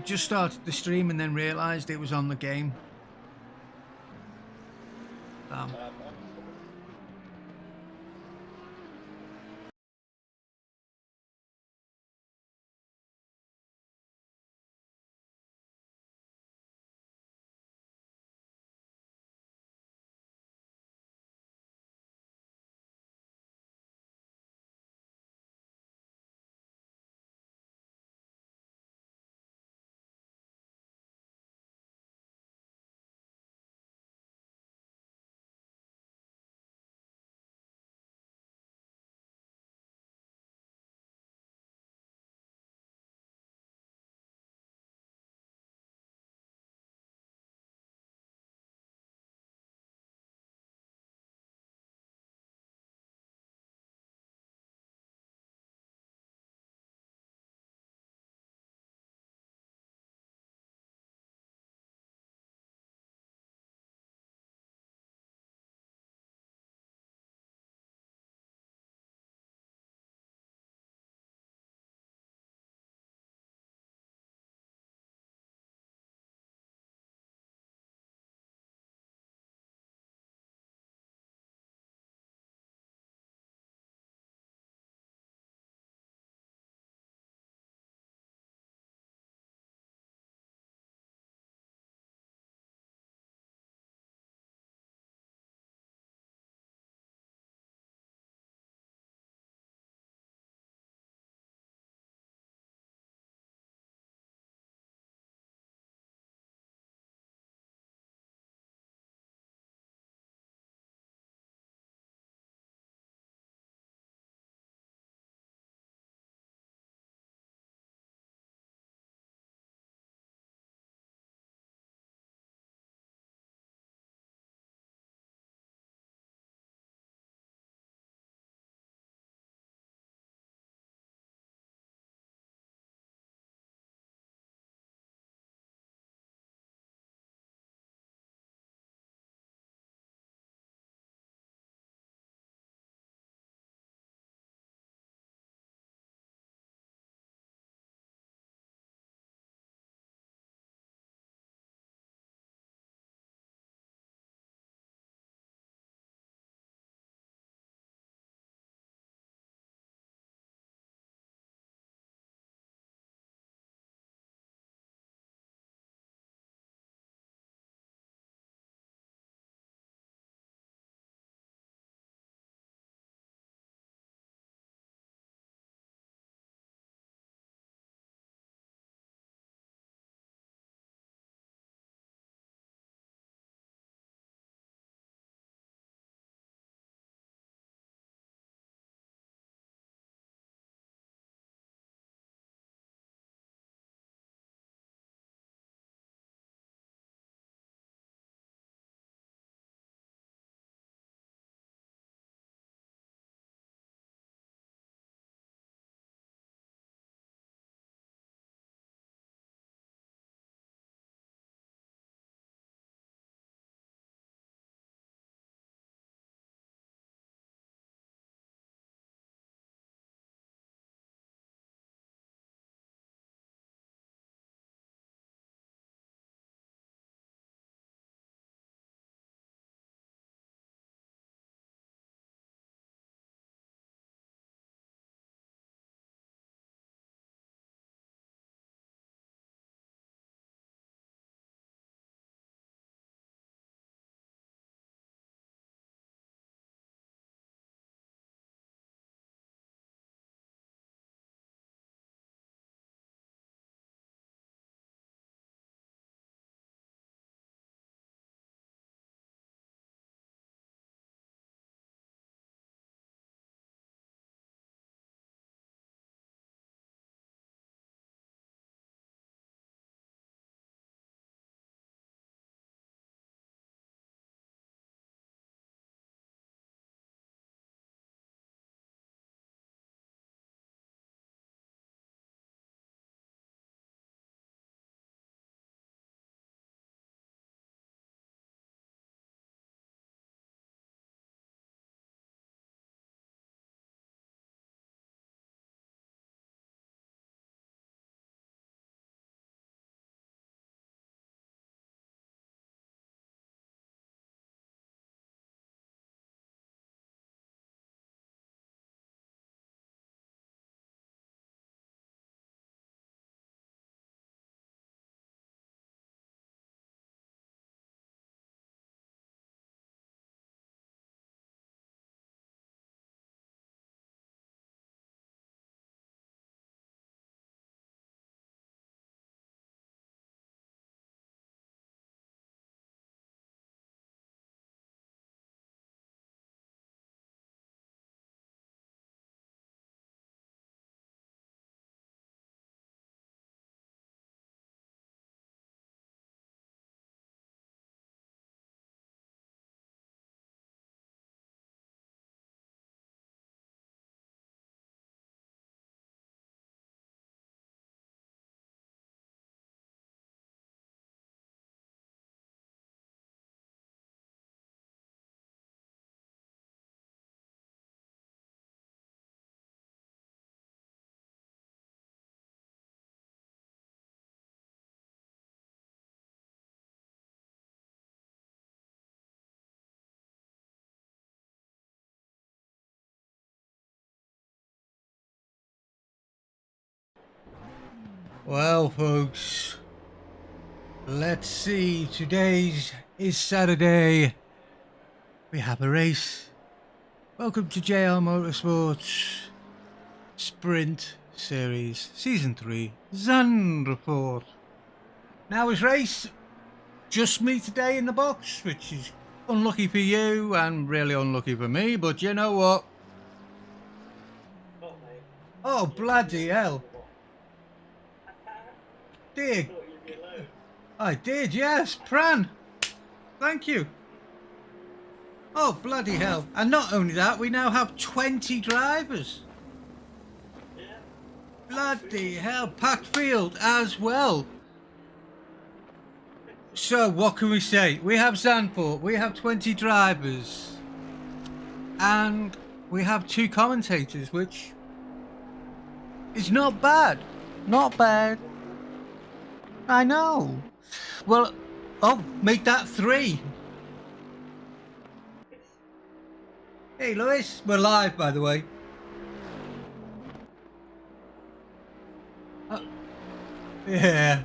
just started the stream and then realised it was on the game. Damn. Well, folks, let's see. Today's is Saturday. We have a race. Welcome to JL Motorsports Sprint Series Season 3, Zandvoort. Now his race, just me today in the box, which is unlucky for you and really unlucky for me, but you know what? Oh, bloody hell. Dear. I did, yes, Pran. Thank you. Oh, bloody hell. And not only that, we now have 20 drivers. Bloody hell, packed field as well. So, what can we say? We have Zandvoort, we have 20 drivers. And we have 2 commentators, which is not bad. Not bad. I know. Well, oh, make that 3. Hey, Lewis. We're live, by the way. Yeah.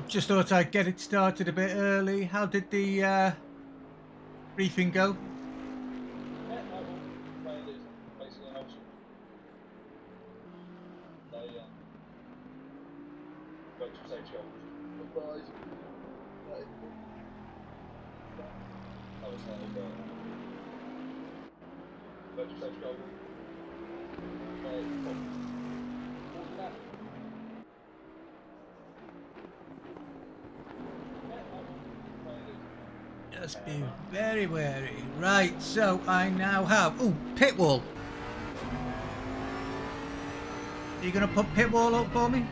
Just thought I'd get it started a bit early. How did the briefing go? Just be very wary. Right, so I now have... Oh, pit wall. Are you going to put pit wall up for me?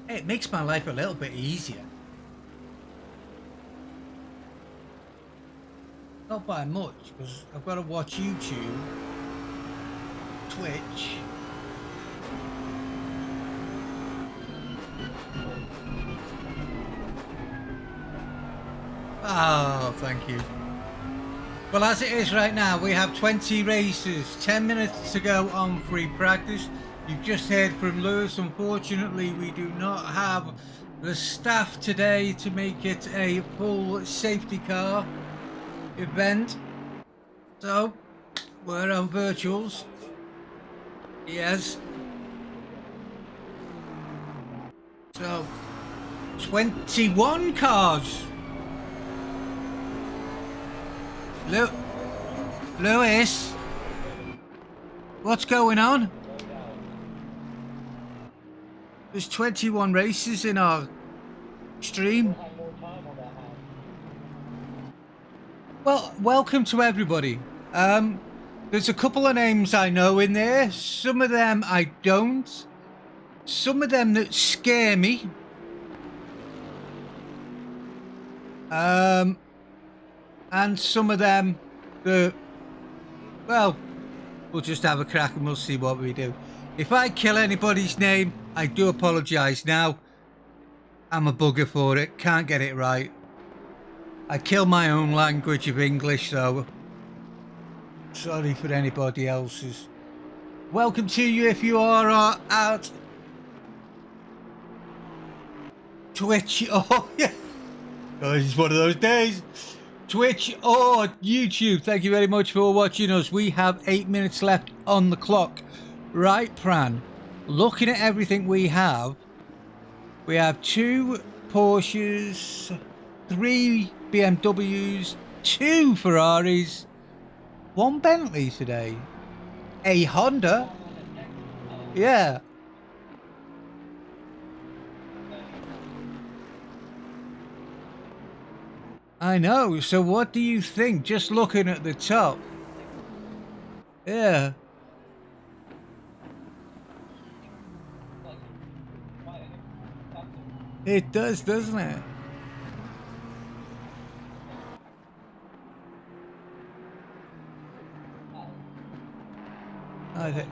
It makes my life a little bit easier. Not by much, because I've got to watch YouTube, Twitch. Oh, thank you. Well, as it is right now, we have 20 races, 10 minutes to go on free practice. You've just heard from Lewis. Unfortunately, we do not have the staff today to make it a full safety car event. So, we're on virtuals. Yes. So, 21 cars. Lewis, what's going on? There's 21 races in our stream. Well, welcome to everybody. There's a couple of names I know in there. Some of them I don't. Some of them that scare me. And some of them that, well, we'll just have a crack and we'll see what we do. If I kill anybody's name, I do apologise now. I'm a bugger for it. Can't get it right. I kill my own language of English, so sorry for anybody else's. Welcome to you if you are at Twitch. Oh, yeah. Oh, it's one of those days. Twitch or YouTube, thank you very much for watching us. We have 8 minutes left on the clock. Right, Pran, looking at everything we have 2 Porsches, 3 BMWs, 2 Ferraris, 1 Bentley today, a Honda. Yeah. I know, so what do you think, just looking at the top? Yeah. It does, doesn't it? I think...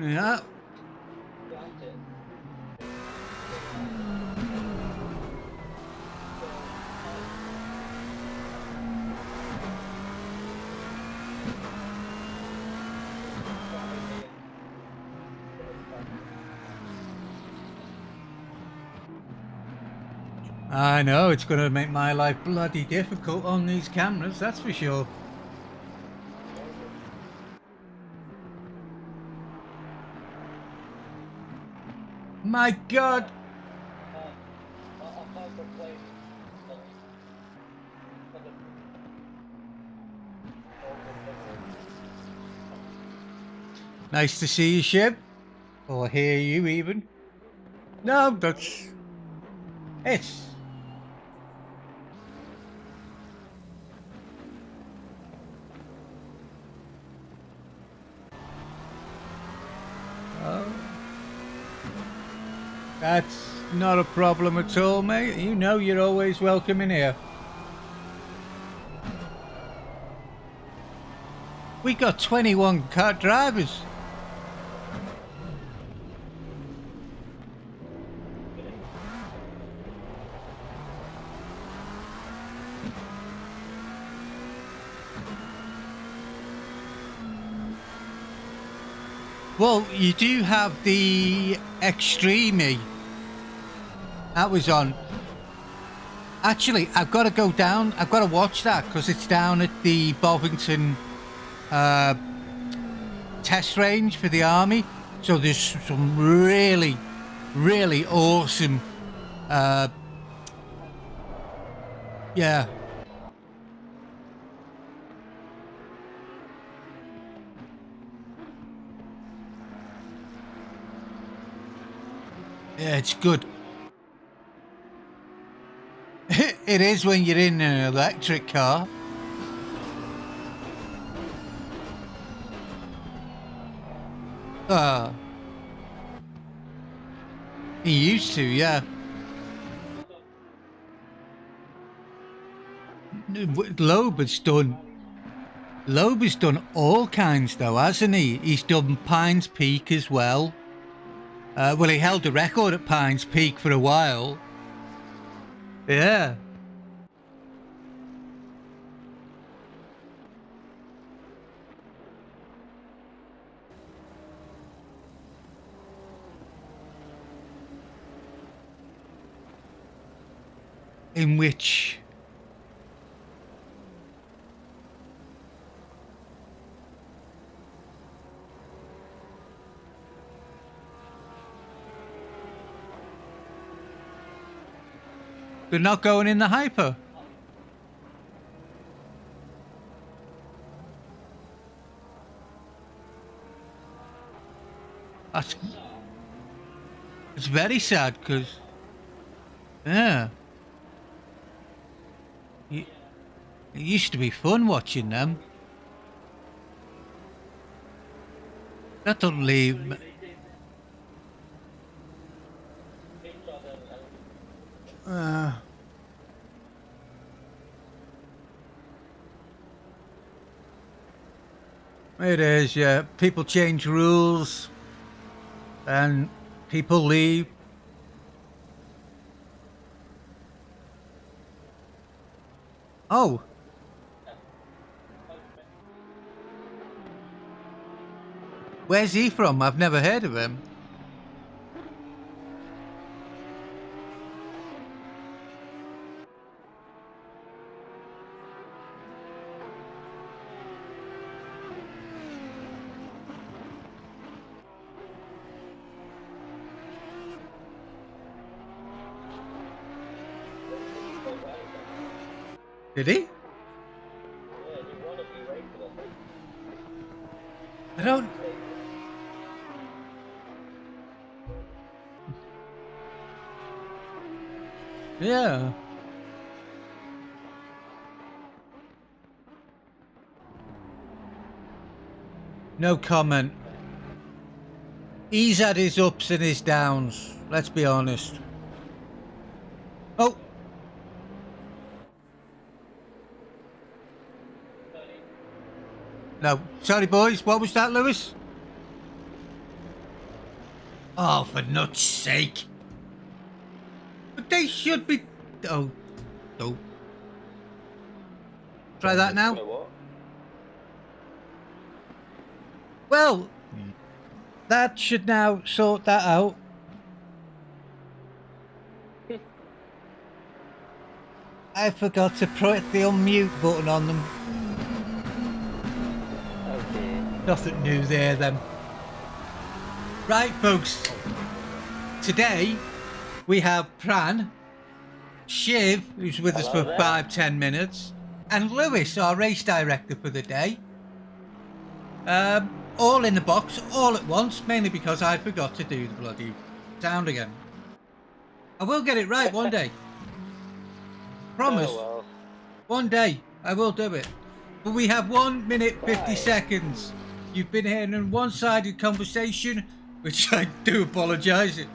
Yeah. I know, it's going to make my life bloody difficult on these cameras, that's for sure. My God! Nice to see you, Shib. Or hear you, even. No, that's... It's... Oh. That's not a problem at all, mate. You know you're always welcome in here. We got 21 car drivers. Well, you do have the Extreme. That was on. Actually, I've got to go down. I've got to watch that because it's down at the Bovington test range for the army. So there's some really, really awesome. Yeah. Yeah, it's good. It is when you're in an electric car. He used to, yeah. Loeb has done all kinds though, hasn't he? He's done Pines Peak as well. Well, he held the record at Pines Peak for a while. Yeah. In which... They're not going in the hyper. It's very sad because, yeah, it used to be fun watching them. That don't leave. It is, yeah. People change rules and people leave. Oh. Where's he from? I've never heard of him. Did he? I don't... Yeah. No comment. He's had his ups and his downs, let's be honest. Oh. No, sorry boys, what was that, Lewis? Oh, for nuts sake. But they should be... Oh, no. Try that now. Well, that should now sort that out. I forgot to put the unmute button on them. Okay. Nothing new there then. Right, folks. Today we have Pran, Shiv, who's with us Hello for there. 5-10 minutes, and Lewis, our race director for the day. All in the box, all at once, mainly because I forgot to do the bloody sound again. I will get it right one day. Promise. Oh, well. One day I will do it. But we have 1 minute 50 Right. seconds. You've been hearing a one-sided conversation, which I do apologise. It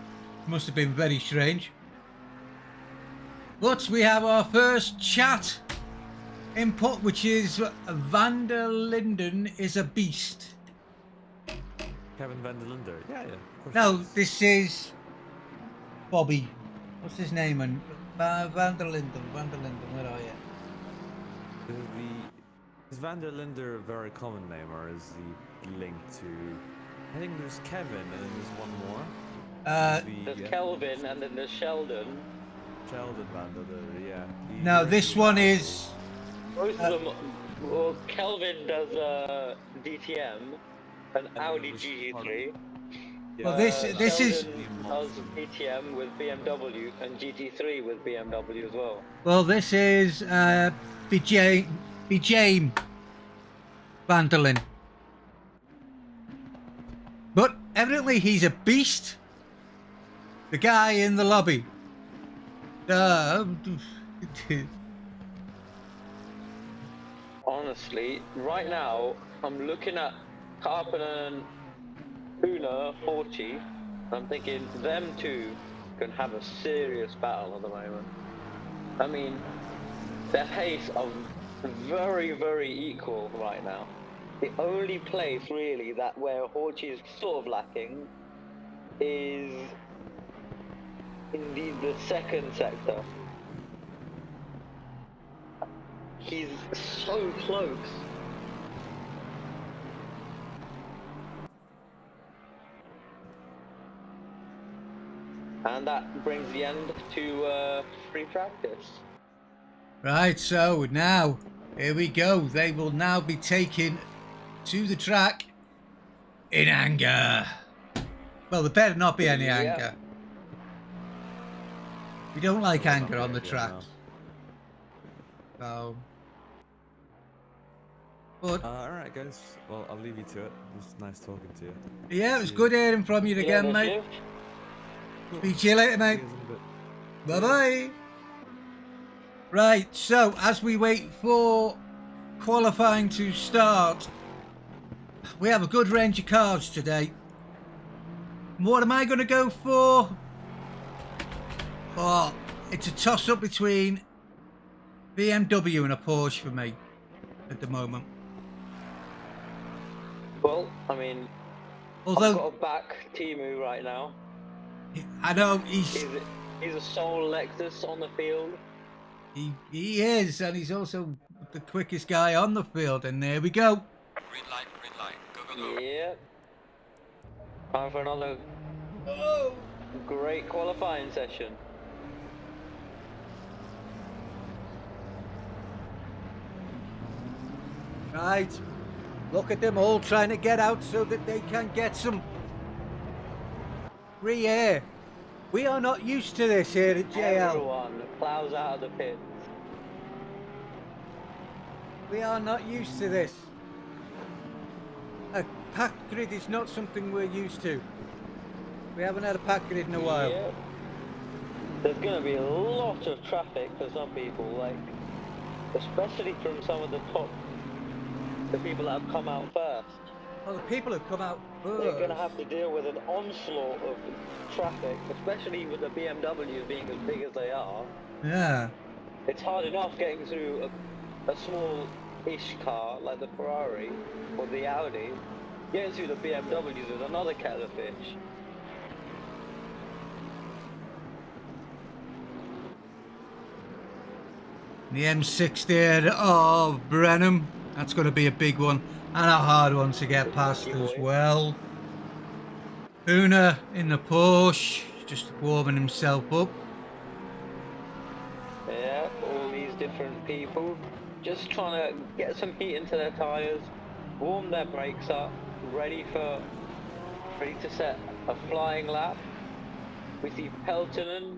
must have been very strange. But we have our first chat input, which is Van der Linden is a beast. Kevin Van der Linde. Yeah, of course. No, this is Bobby. What's his name? And Van der Linden. Where are you? Is Van der Linde a very common name, or is he linked to? I think there's Kevin, and then there's one more. There's Kelvin and then there's Sheldon. Sheldon Van der Linde. Yeah. No, this one is. Both of them. Well, Kelvin does DTM, an Audi GT3. Well, this is. Sheldon does DTM with BMW and GT3 with BMW as well. Well, this is James Van der Linde. But evidently he's a beast. The guy in the lobby. Honestly, right now I'm looking at Karpinen, Una, Forti. I'm thinking them two can have a serious battle at the moment. I mean, their pace are very, very equal right now. The only place really that where Horchi is sort of lacking is in the second sector. He's so close. And that brings the end to free practice. Right, so now, here we go. They will now be taken to the track in anger. Well, there better not be any anger. We don't like anger on the track. So, but alright, guys. Well, I'll leave you to it. It was nice talking to you. Yeah, it was good hearing from you again, mate. Speak to you later, mate. Bye-bye. Right, so as we wait for qualifying to start, we have a good range of cars today. What am I going to go for? Oh, it's a toss-up between BMW and a Porsche for me at the moment. Well, I mean, although I've got to back Timu right now. I know he's a sole Lexus on the field. He is, and he's also the quickest guy on the field. And there we go. Green light, go. Yeah. Time for another great qualifying session. Right. Look at them all trying to get out so that they can get some free air. We are not used to this here at JL. Everyone plows out of the pits. We are not used to this. A packed grid is not something we're used to. We haven't had a packed grid in a while. Yeah. There's going to be a lot of traffic for some people, like, especially from some of the people that have come out first. Well, the people have come out first. They're going to have to deal with an onslaught of traffic, especially with the BMWs being as big as they are. Yeah. It's hard enough getting through a small-ish car like the Ferrari or the Audi. Getting through the BMWs is another kettle of fish. The M6 there of Brenham. That's going to be a big one and a hard one to get past as well. Una in the Porsche, just warming himself up. Yeah, all these people just trying to get some heat into their tires, warm their brakes up, ready to set a flying lap. We see Peltonen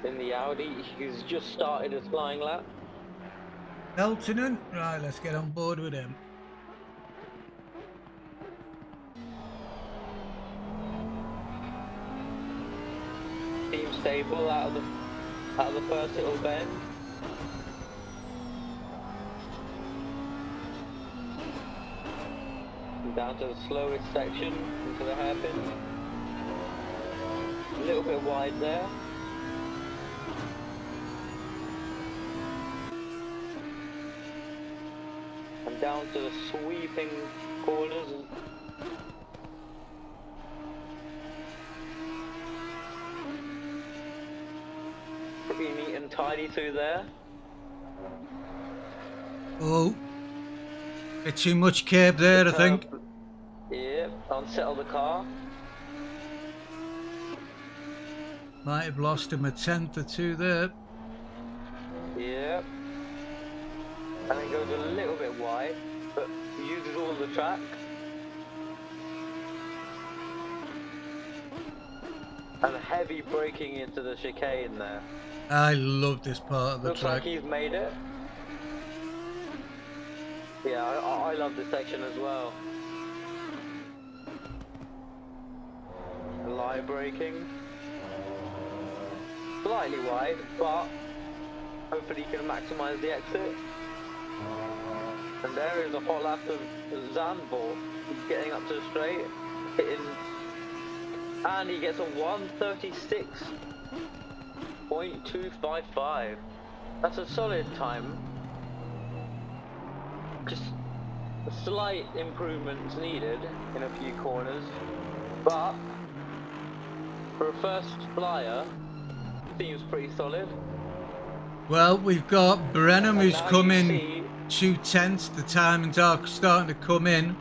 in the Audi, who's just started his flying lap. Peltonen, right, let's get on board with him. Team stable out of the first little bend. Down to the slowest section into the hairpin. A little bit wide there. And down to the sweeping corners. Pretty neat and tidy through there. Oh, bit too much curb there, I think. Yep, unsettle the car. Might have lost him a tenth or two there. Yep. And it goes a little bit wide, but uses all of the track. And heavy braking into the chicane there. I love this part of the Looks track. like he's made it. Yeah, I love this section as well. Live braking. Slightly wide, but hopefully he can maximise the exit. And there is a hot lap of Zandvoort getting up to the straight, hitting, and he gets a 1:36.255. That's a solid time. Just slight improvements needed in a few corners, but for a first flyer, seems pretty solid. Well, we've got Brenham who's now come you in see- 2/10. The timings are starting to come in.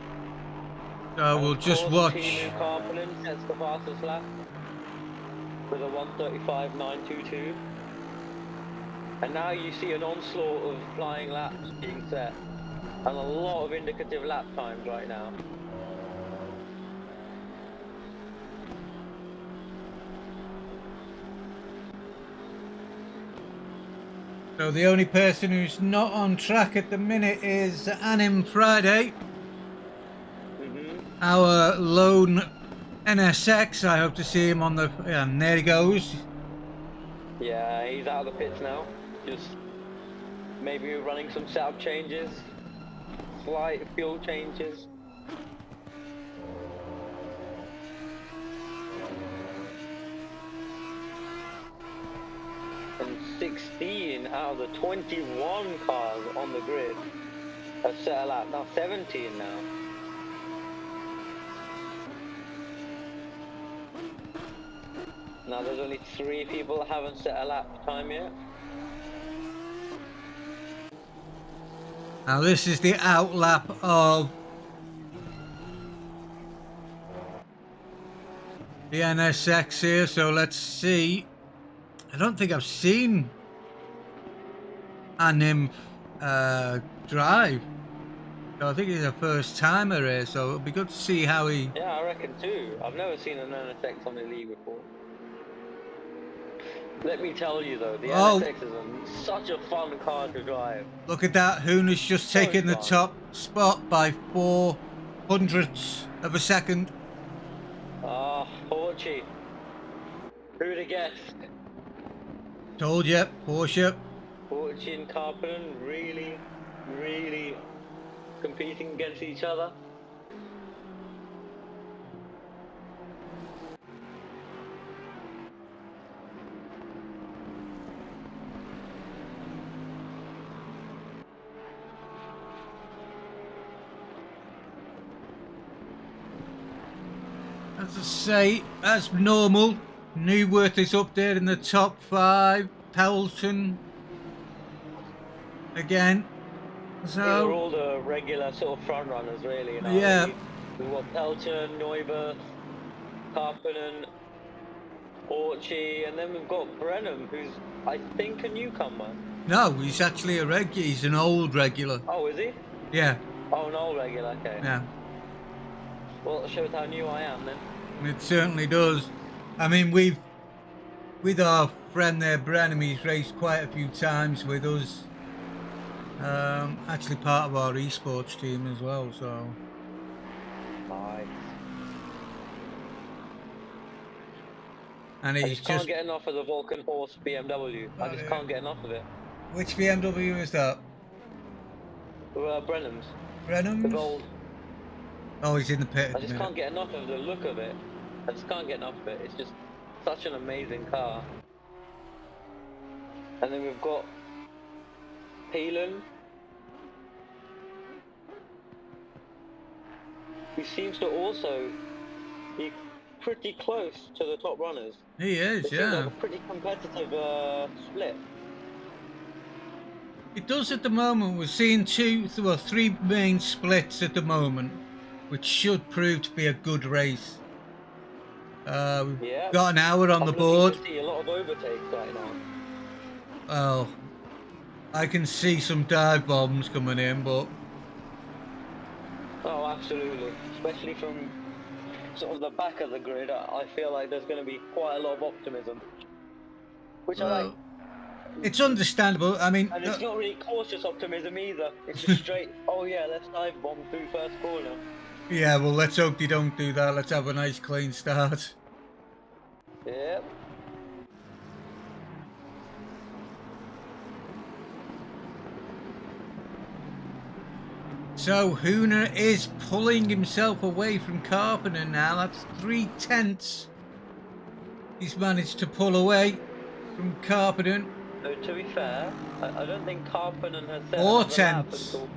So And we'll of just course, watch. Team Carpelin sets the fastest lap with a 1:35.922. And now you see an onslaught of flying laps being set, and a lot of indicative lap times right now. So the only person who's not on track at the minute is Anim Friday, our lone NSX. I hope to see him on the. And there he goes. Yeah, he's out of the pits now. Just maybe running some setup changes, slight fuel changes. And 16 out of the 21 cars on the grid have set a lap. Now 17 now. Now there's only 3 people that haven't set a lap time yet. Now this is the out lap of the NSX here. So let's see. I don't think I've seen Anim drive. So I think he's a first timer here. So it'll be good to see how he. Yeah, I reckon too. I've never seen an NSX on the league before. Let me tell you though, the NSX is such a fun car to drive. Look at that. Huna's just So taken the fun. top spot by 400ths of a second. Ah, Porchy. Who'd have guessed? Told you, Porsche. Porchy and Carpelin really, really competing against each other. As I say, as normal, Newworth is up there in the top 5. Pelton again. Yeah, they're So all the regular sort of front runners really. You know? Yeah. We've got Pelton, Neuberth, Carpelin, Porchy, and then we've got Brenham, who's I think a newcomer. No, he's actually a regular. He's an old regular. Oh, is he? Yeah, Oh, no, regular. Okay. yeah. Well, it shows how new I am then. It certainly does. I mean, with our friend there, Brenham, he's raced quite a few times with us. Actually part of our esports team as well, so. Nice. And I he's just can't get enough of the Vulcan Horse BMW. I just can't get enough of it. Which BMW is that? Brenham's. The Brenham's? gold. Oh, he's in the pit. I just can't get enough of the look of it. I just can't get enough of it. It's just such an amazing car. And then we've got Palin. He seems to also be pretty close to the top runners. He is, It seems yeah. like a pretty competitive split. It does at the moment. We're seeing three main splits at the moment, which should prove to be a good race. We've Yeah. got an hour on I'm the looking board. to see a lot of overtakes right now. Oh, I can see some dive bombs coming in, but Oh, absolutely. Especially from sort of the back of the grid, I feel like there's going to be quite a lot of optimism. Which I like. it's understandable. I mean, And it's not really cautious optimism either. It's just straight, oh yeah, let's dive bomb through first corner. yeah, well, let's hope they don't do that. Let's have a nice clean start. Yep. So Hooner is pulling himself away from Carpenter now. That's 3/10. He's managed to pull away from Carpenter. So to be fair, I don't think Carpenter has set 4 another lap tenths. until...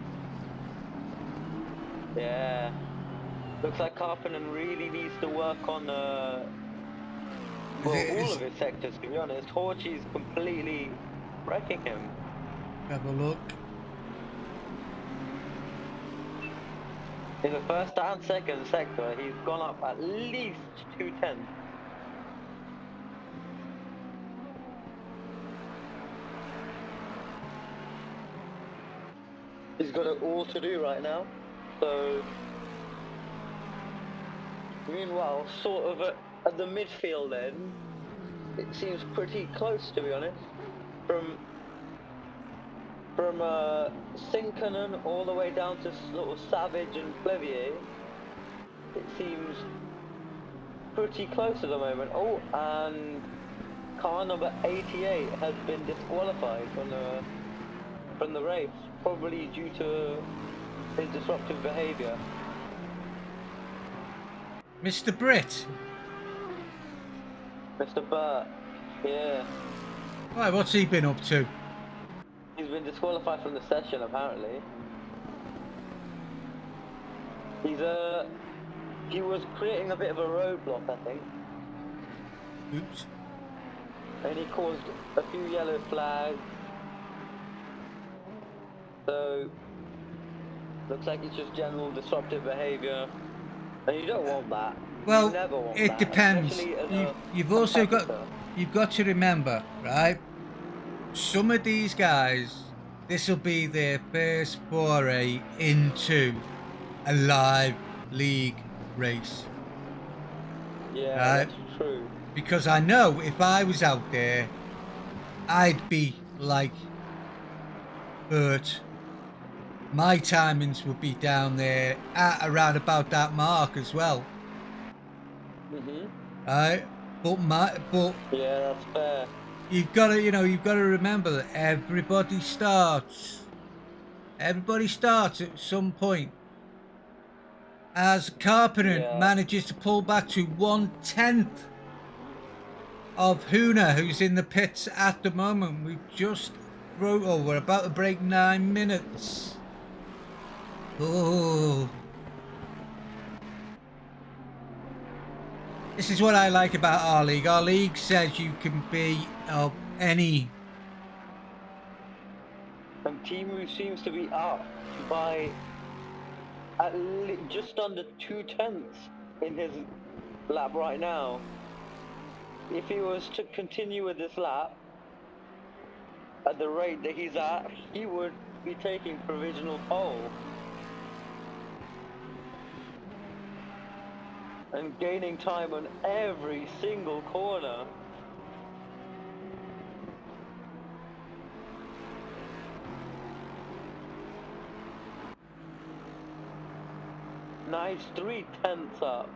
Yeah. Looks like Carpenter really needs to work on well, all of his sectors, to be honest. Horchy's completely wrecking him. Have a look. In the first and second sector, he's gone up at least 2 tenths. He's got it all to do right now. So, meanwhile, sort of at the midfield end, it seems pretty close, to be honest. From Sinkanen all the way down to sort of Savage and Clevier, it seems pretty close at the moment. Oh, and car number 88 has been disqualified from the race, probably due to his disruptive behaviour. Mr. Britt. Mr. Burt, yeah. Right, what's he been up to? He's been disqualified from the session, apparently. He was creating a bit of a roadblock, I think. Oops. And he caused a few yellow flags. So, looks like it's just general disruptive behaviour. And you don't want that. Well, you never want it that, depends. especially as You've a also got competitor. to remember, right? Some of these guys, this will be their first foray into a live league race. Yeah, right? that's true. Because I know if I was out there, I'd be like Bert. My timings would be down there at around about that mark as well. Mhm. Right? But Yeah, that's fair. you've got to remember that everybody starts at some point. As Carpenter manages to pull back to 1/10 of Hooner, who's in the pits at the moment. We're about to break 9 minutes. Oh. This is what I like about our league. Our league says you can be of any. And Timu seems to be up by just under 2 tenths in his lap right now. If he was to continue with this lap, at the rate that he's at, he would be taking provisional pole. And gaining time on every single corner. Nice 3/10 up,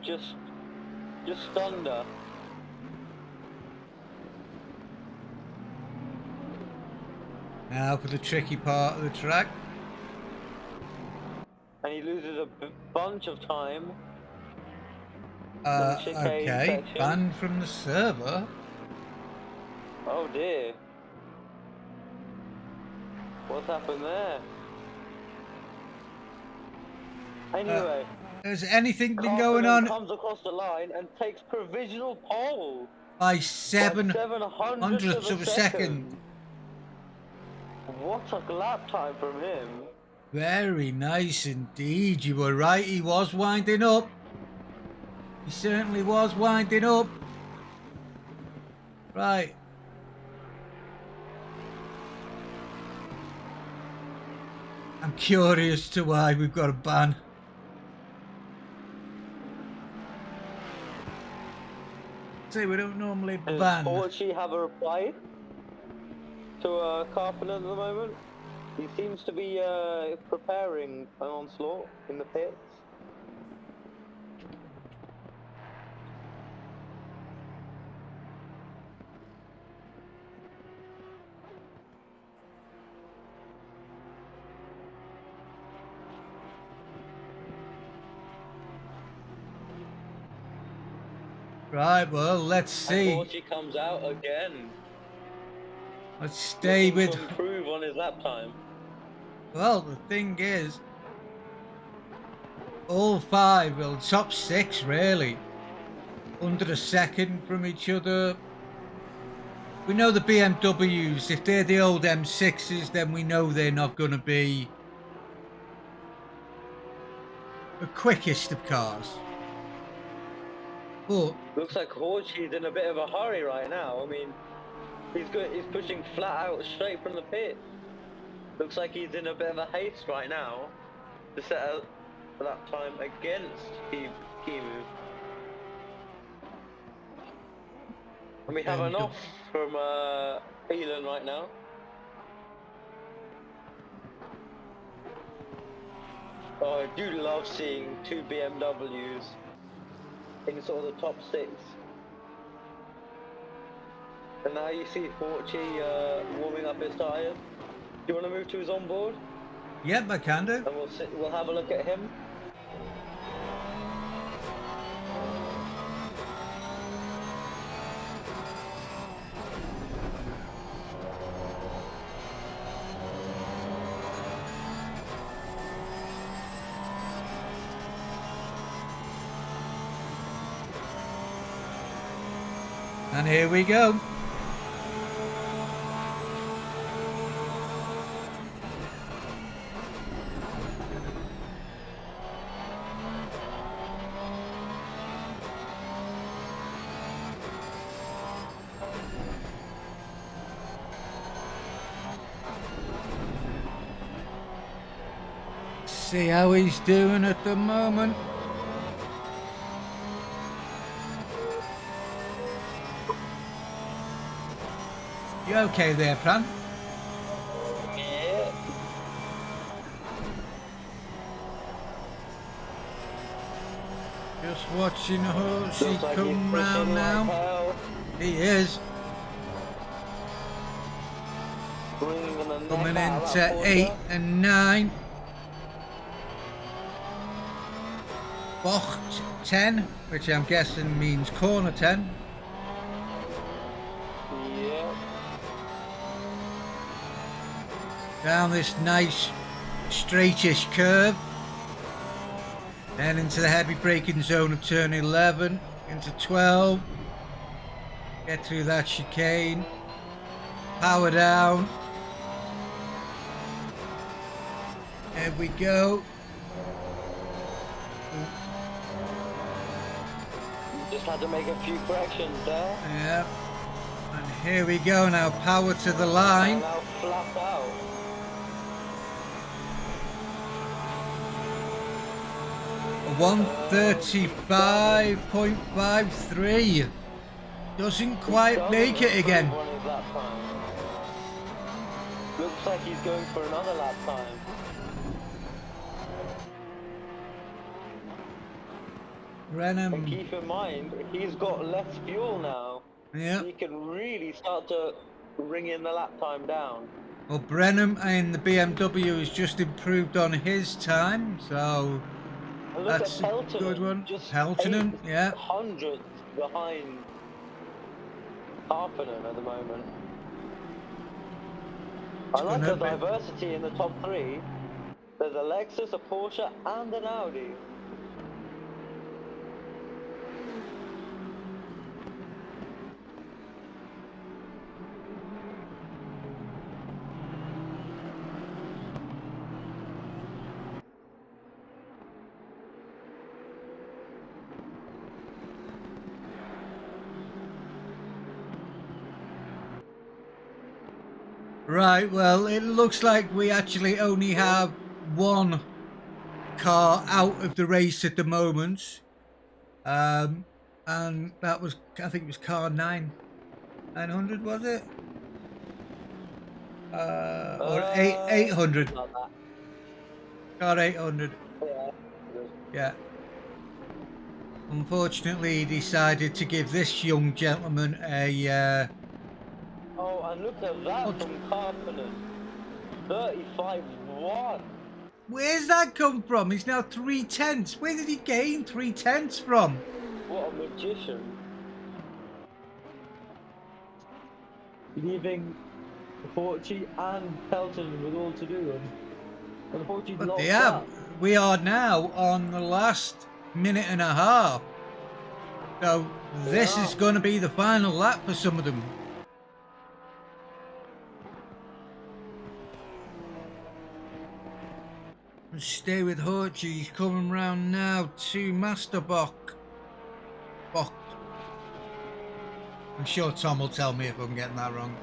just under. Now for the tricky part of the track. And he loses a bunch of time. in the chicane Okay, section. banned from the server. Oh dear. What's happened there? Anyway. Has anything been Carpenter going on comes across the line and takes provisional pole. by 700ths of a second? What a lap time from him. Very nice indeed. You were right, he was winding up. He certainly was winding up. Right. I'm curious to why we've got a ban. Say we don't normally Does ban. Forchi have a reply to Carpenter at the moment? He seems to be preparing an onslaught in the pits. Right, well, let's see. And Forchi comes out again. Let's stay with. To improve on his lap time. Well, the thing is, all five, well, top six really, under a second from each other. We know the BMWs, if they're the old M6s, then we know they're not going to be the quickest of cars. But looks like Horchi's in a bit of a hurry right now. I mean, he's pushing flat out straight from the pit. Looks like he's in a bit of a haste right now to set out that time against Kimu. And we have an off from Elon right now. Oh, I do love seeing two BMWs in sort of the top six. And now you see Forchi warming up his tyres. Do you want to move to his onboard? yep, I can do. And we'll have a look at him. And here we go. See how he's doing at the moment. You okay there, Fran? Yeah. Just watching Horsey Looks like come he's round pushing now. like hell. He is. Bringing the neck Coming out of that into corner. 8 and 9. Bocht 10, which I'm guessing means corner 10. Yeah. Down this nice straightish curve. Then into the heavy braking zone of turn 11, into 12. Get through that chicane. Power down. There we go. Just had to make a few corrections there. Yeah. And here we go now, power to the line. And now flat out. A 1:35.53. Doesn't quite make it again. On his lap time. Looks like he's going for another lap time. And Brenham. keep in mind, he's got less fuel now. Yeah. He can really start to bring in the lap time down. Well, Brenham in the BMW has just improved on his time, so And look that's at a Peltonen, good one. just Peltonen, yeah. hundredths behind Harponen at the moment. I like the diversity in the top three. There's a Lexus, a Porsche, and an Audi. Right, well, it looks like we actually only have one car out of the race at the moment. And that was, I think it was car 900, was it? Or 800. Like that. Car 800. Yeah. Yeah. Unfortunately, he decided to give this young gentleman a Oh, and look at that from Harponen. 35-1. Where's that come from? He's now 3/10. Where did he gain 3/10 from? What a magician. Leaving Forchi and Pelton with all to do. And Forchi's But lost yeah, that. we are now on the last minute and a half. So this is going to be the final lap for some of them. Stay with Horchi. He's coming round now to Masterbach. Bach. I'm sure Tom will tell me if I'm getting that wrong.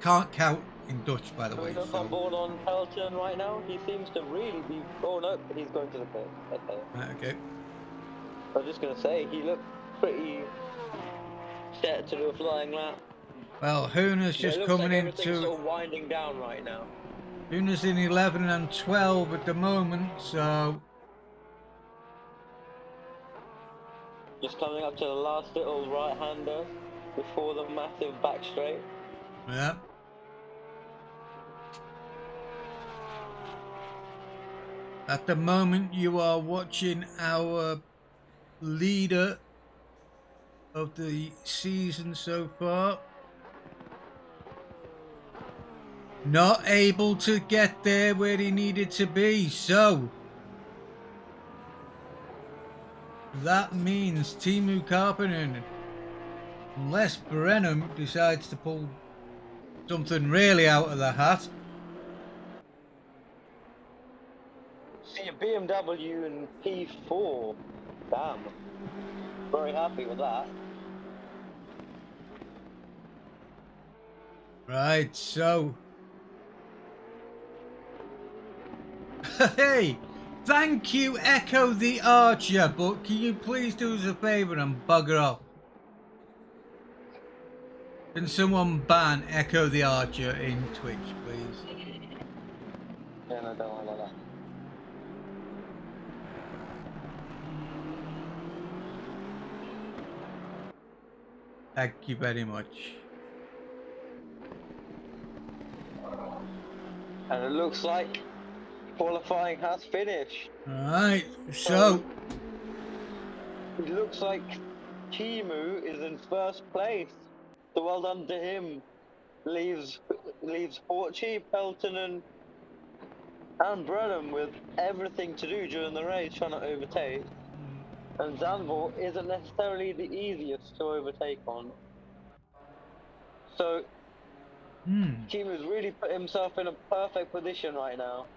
Can't count in Dutch, by the way. Look on board on Pelton right now. He seems to really be. Oh no, he's going to the pit. Okay. Okay. I was just going to say, he looked pretty set to do a flying lap. Well, Hooner's just it looks coming like everything's into. sort of winding down right now. Hooner's in 11 and 12 at the moment, so. Just coming up to the last little right-hander before the massive back straight. Yeah. At the moment, you are watching our leader of the season so far. Not able to get there where he needed to be, so that means Teemu Karppinen, unless Brenham decides to pull something really out of the hat. See a BMW in P4. Damn. Very happy with that. Right, so. Hey, thank you, Echo the Archer, but can you please do us a favour and bugger off? Can someone ban Echo the Archer in Twitch, please? Yeah, no, don't worry about that. Thank you very much. And it looks like qualifying has finished. Alright, so. It looks like Teemu is in first place. So well done to him. Leaves Forchi, Peltonen, and Brenham with everything to do during the race, trying to overtake. And Zandvoort isn't necessarily the easiest to overtake on. So Teemu's really put himself in a perfect position right now.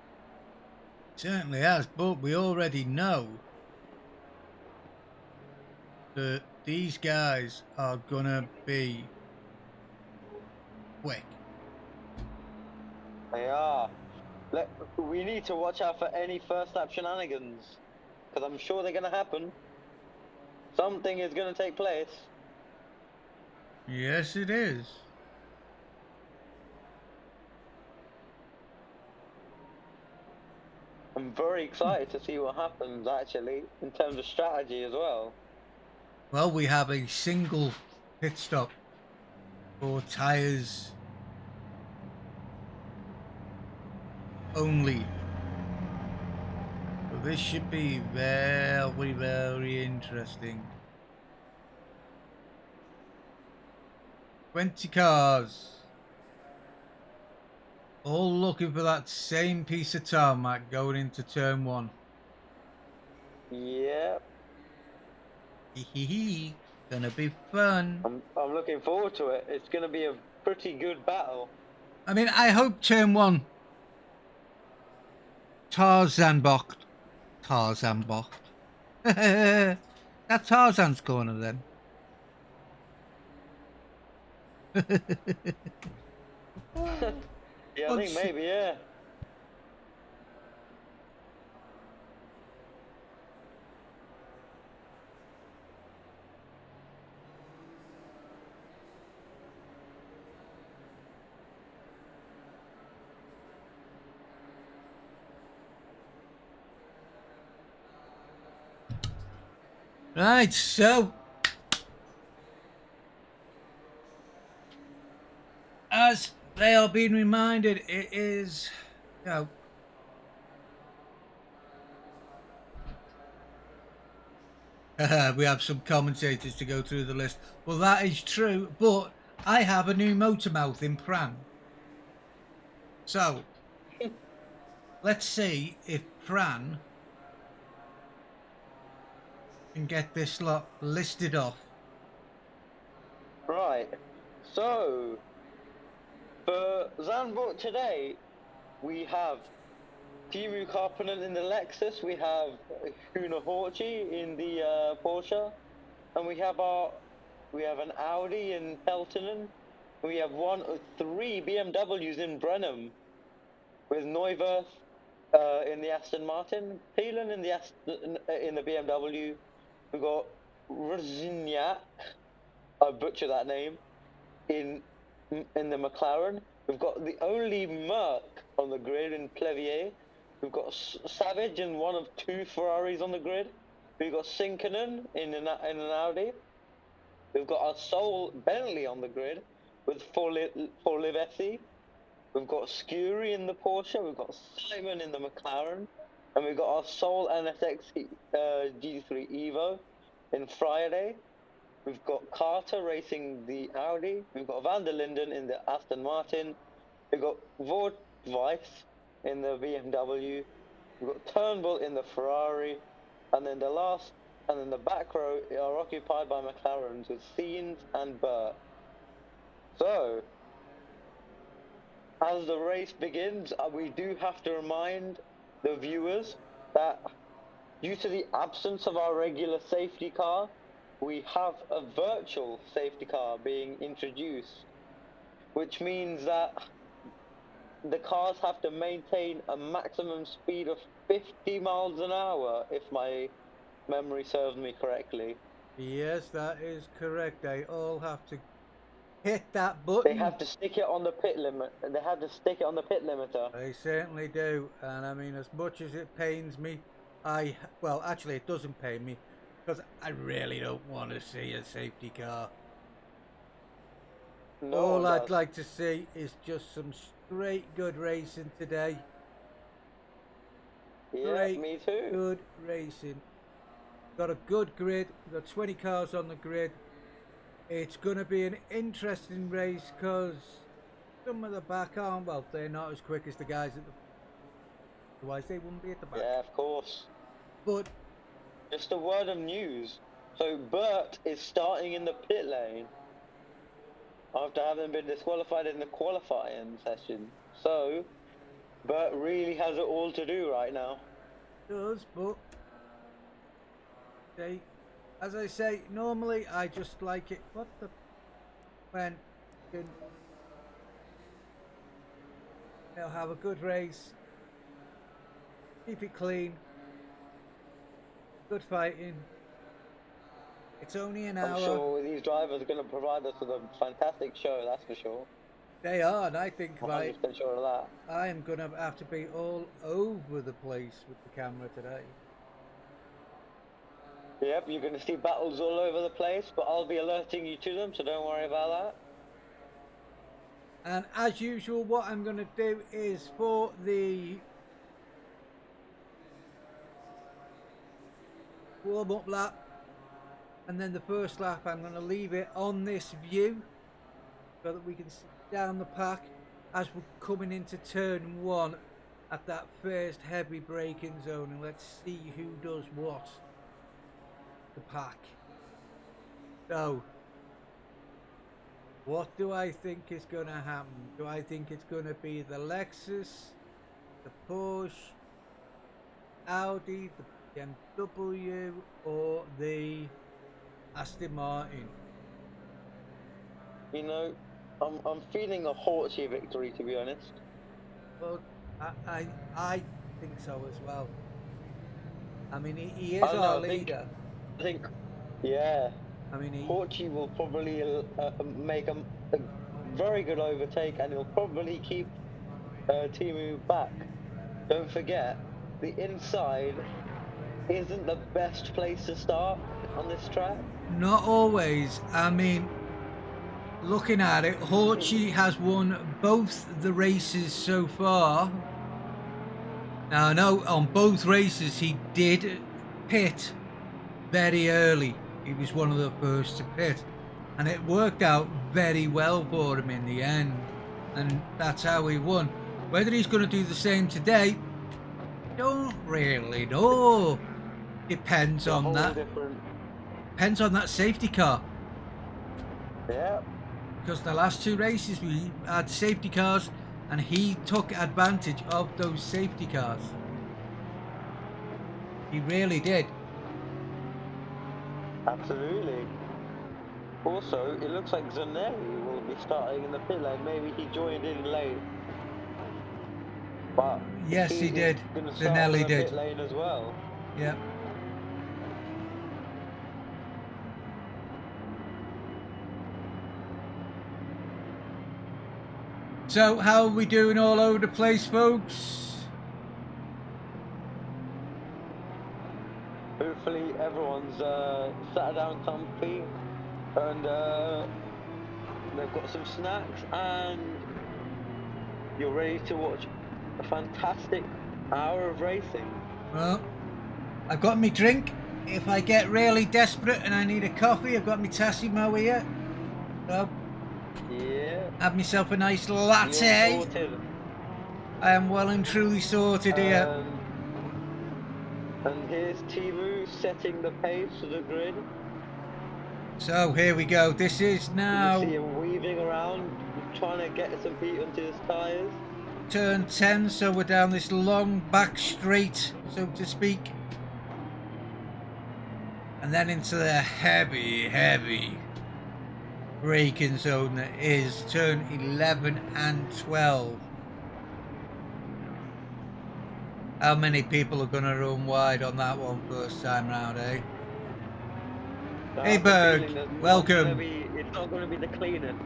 Certainly has, but we already know that these guys are gonna be quick. They are. We need to watch out for any first lap shenanigans, because I'm sure they're going to happen. Something is going to take place. Yes, it is. I'm very excited to see what happens, actually, in terms of strategy as well. Well, we have a single pit stop for tyres only. So this should be very, very interesting. 20 cars. All looking for that same piece of tarmac going into turn 1. Yeah, Hee gonna be fun. I'm looking forward to it. It's going to be a pretty good battle. I mean, I hope turn 1 Tarzanbocht. That's Tarzan's corner then. Yeah, I think maybe, yeah. Right, so as they are being reminded, it is, you know, we have some commentators to go through the list. Well, that is true, but I have a new motor mouth in Pran. So let's see if Pran can get this lot listed off. Right. So, for Zandvoort today, we have Timu Karppinen in the Lexus, we have Huna Horchi in the Porsche, and we have an Audi in Peltonen. We have 1 of 3 BMWs in Brenham, with Neuwirth in the Aston Martin, Thielen in the BMW. We've got Rosiniak, I butcher that name, in the McLaren. We've got the only Merc on the grid in Plevier. We've got Savage in 1 of 2 Ferraris on the grid. We've got Sinkinen in an Audi. We've got our sole Bentley on the grid with Livesi. We've got Scury in the Porsche. We've got Simon in the McLaren. And we've got our sole NSX G3 Evo in Friday. We've got Carter racing the Audi. We've got Van der Linden in the Aston Martin. We've got Weiss in the BMW. We've got Turnbull in the Ferrari. And then the back row are occupied by McLarens with Seens and Burt. So, as the race begins, we do have to remind the viewers that due to the absence of our regular safety car, we have a virtual safety car being introduced, which means that the cars have to maintain a maximum speed of 50 miles an hour, if my memory serves me correctly. Yes, that is correct. They all have to hit that button. They have to stick it on the pit limit. They have to stick it on the pit limiter. They certainly do. And I mean, as much as it pains me, well, actually, it doesn't pain me because I really don't want to see a safety car. No, All I'd like to see is just some straight good racing today. Yeah, Great, me too. good racing. Got a good grid. We've got 20 cars on the grid. It's going to be an interesting race because some of the back aren't, well, they're not as quick as the guys at the... Otherwise, they wouldn't be at the back. Yeah, of course. But... just a word of news. So Burt is starting in the pit lane after having been disqualified in the qualifying session. So Burt really has it all to do right now. Does, but... they as I say, normally I just like it. What the? When you can, they'll have a good race, keep it clean, good fighting. It's only an I'm hour. sure these drivers are going to provide us with a fantastic show, that's for sure. They are, and I think I'm 100% sure of that. I am going to have to be all over the place with the camera today. Yep, you're going to see battles all over the place, but I'll be alerting you to them, so don't worry about that. And as usual, what I'm going to do is for the warm-up lap, and then the first lap, I'm going to leave it on this view so that we can see down the pack as we're coming into turn 1 at that first heavy braking zone, and let's see who does what. The pack. So, what do I think is going to happen? Do I think it's going to be the Lexus, the Porsche, Audi, the BMW, or the Aston Martin? You know, I'm feeling a Horchie victory, to be honest. Well, I think so as well. I mean, he is our leader. I think, yeah. I mean, Horchie will probably make a very good overtake, and he'll probably keep Timu back. Don't forget, the inside isn't the best place to start on this track. Not always. I mean, looking at it, Horchie has won both the races so far. Now, I know on both races he did pit very early. He was one of the first to pit, and it worked out very well for him in the end, and that's how he won. Whether he's going to do the same today, don't really know. Depends on that. Depends on that safety car. Yeah. Because the last 2 races we had safety cars, and he took advantage of those safety cars. He really did. Absolutely. Also, it looks like Zanelli will be starting in the pit lane. Maybe he joined in late. But yes, he did. Zanelli did. Pit lane as well. Yeah. So, how are we doing all over the place, folks? Hopefully everyone's sat down comfy and they've got some snacks and you're ready to watch a fantastic hour of racing. Well, I've got me drink. If I get really desperate and I need a coffee, I've got me Tassimo here. So, yeah. have myself a nice latte. I am well and truly sorted here. And here's Timu setting the pace for the grid. So here we go. This is now. You can see him weaving around, trying to get some heat onto his tyres. Turn 10, so we're down this long back straight, so to speak. And then into the heavy braking zone that is turn 11 and 12. How many people are going to run wide on that one first time round, eh? Hey Berg, welcome. It's not going to be the cleanest.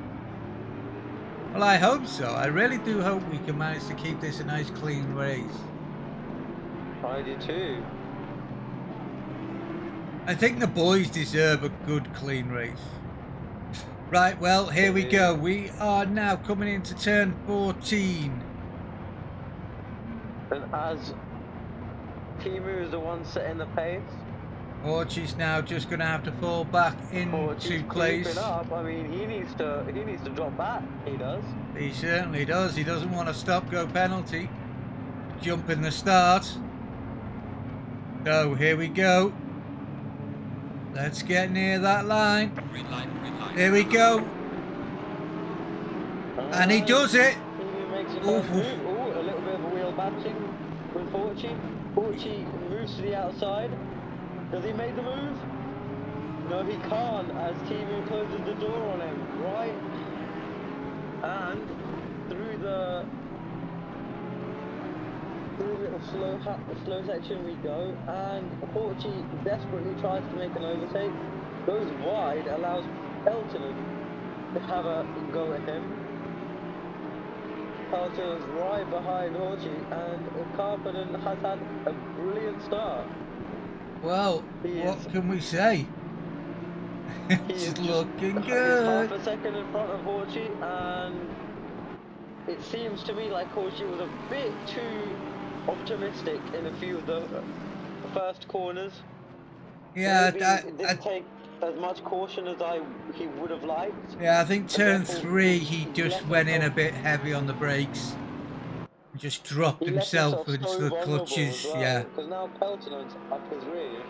Well, I hope so. I really do hope we can manage to keep this a nice clean race. I do too. I think the boys deserve a good clean race. Right, well, here we go. We are now coming into turn 14. And as Timu is the one setting the pace, Orchie's now just going to have to fall back into place. Up. I mean, he needs to drop back. He does. He certainly does. He doesn't want a stop-go penalty. Jump in the start. So here we go. Let's get near that line. Green light, green light. Here we go. And he does it. He makes a move. Ooh, a little bit of a wheel batching with Horchie. Horchie moves to the outside. Does he make the move? No, he can't, as Timu closes the door on him, right? And through the little slow section we go, and Horchi desperately tries to make an overtake, goes wide, allows Peltonen to have a go at him. Peltonen's right behind Horchi, and Karppinen has had a brilliant start. Well, what can we say? It's looking good. He's half a second in front of Horchi, and it seems to me like Horchi was a bit too optimistic in a few of the first corners. Yeah, Maybe didn't take as much caution as he would have liked. Yeah, I think turn 3 he just went in a bit heavy on the brakes. Just dropped himself into so the clutches. well, Yeah. Because now Peltonen's up his rear.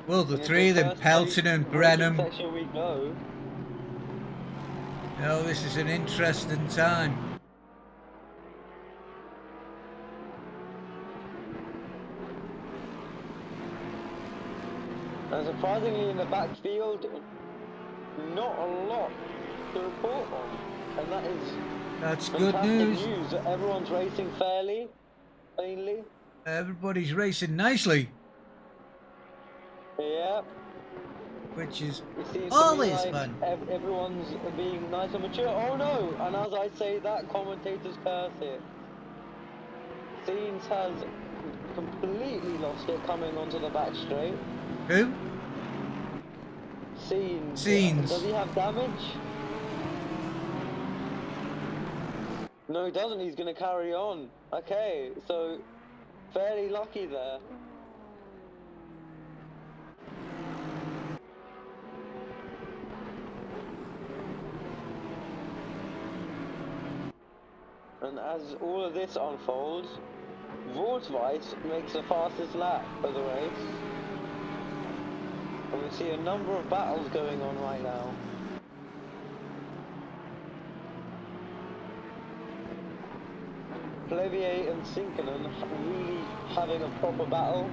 Well, the three of them, Peltonen, Brenham. Section we go. Oh, this is an interesting time. And surprisingly, in the backfield, not a lot to report on, and that's good news. Everyone's racing fairly, cleanly. Everybody's racing nicely. Yeah. Which is always like fun. Everyone's being nice and mature. Oh no! And as I say that, commentators curse it. Scenes has completely lost it coming onto the back straight. Who? Scenes. Does he have damage? No, he doesn't. He's going to carry on. Okay, so fairly lucky there. And as all of this unfolds, Vortweiss makes the fastest lap of the race. And we see a number of battles going on right now. Plevier and Sinkinen really having a proper battle.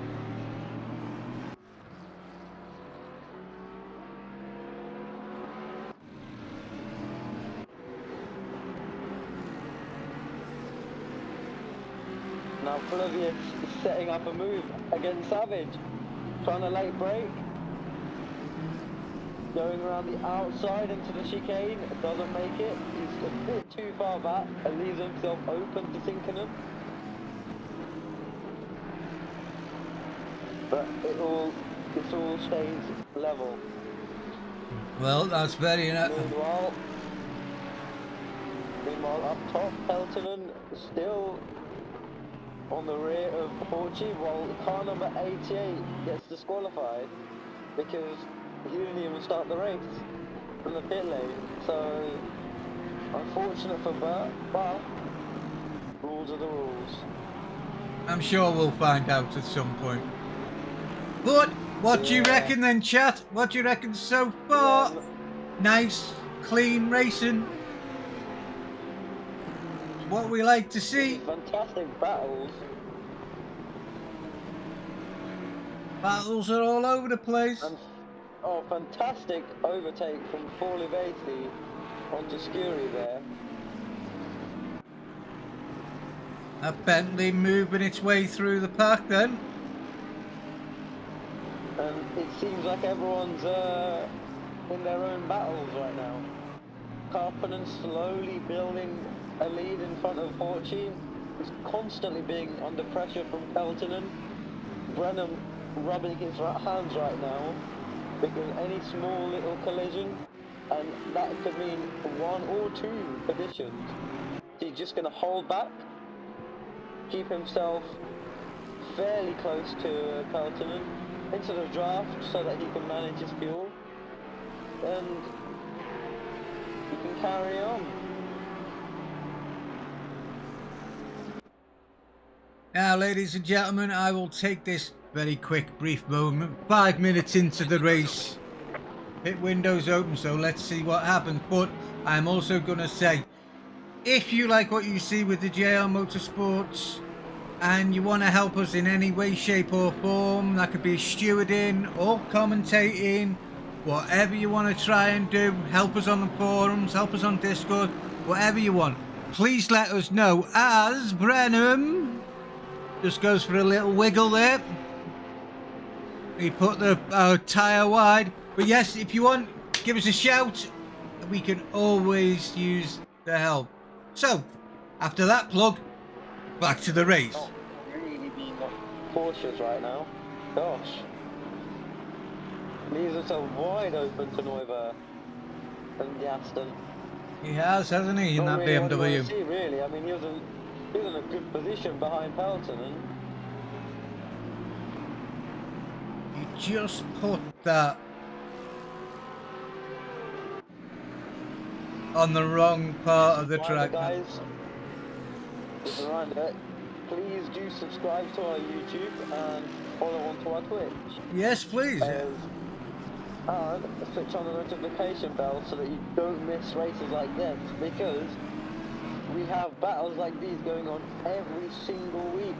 Now Plevier is setting up a move against Savage, trying to late brake. Going around the outside into the chicane, doesn't make it. He's a bit too far back and leaves himself open to Sinkinen. But it all stays level. Well, that's very Meanwhile, up top, Peltonen still on the rear of Horchi, while car number 88 gets disqualified because he didn't even start the race from the pit lane. So, unfortunate for Bert, but rules are the rules. I'm sure we'll find out at some point. But what do you reckon then, chat? What do you reckon so far? Nice, clean racing. What we like to see. Fantastic battles. Battles are all over the place. And, fantastic overtake from Forlivesi onto Skuri there. A Bentley moving its way through the pack then. And it seems like everyone's in their own battles right now. Karppinen slowly building a lead in front of Horchi. He's constantly being under pressure from Peltonen. Brenham rubbing his hands right now because any small little collision, and that could mean 1 or 2 collisions. He's just going to hold back, keep himself fairly close to Peltonen into the draft so that he can manage his fuel, and he can carry on. Now, ladies and gentlemen, I will take this very quick, brief moment. 5 minutes into the race. Pit window's open, so let's see what happens. But I'm also going to say, if you like what you see with the JL Motorsports and you want to help us in any way, shape or form, that could be stewarding or commentating, whatever you want to try and do, help us on the forums, help us on Discord, whatever you want, please let us know. As Brenham just goes for a little wiggle there, he put the tyre wide. But yes, if you want, give us a shout, we can always use the help. So after that plug, back to the race. Not really being cautious right now. Gosh. Leaves himself wide open to Neuber and the Aston. He has, hasn't he, in that Not really what you BMW? wanna see, really. I mean, he was in a good position behind Pelton, and He just put that on the wrong part of the track. guys, just a reminder, please do subscribe to our YouTube and follow on to our Twitch. Yes, please. And switch on the notification bell so that you don't miss races like this, because we have battles like these going on every single week.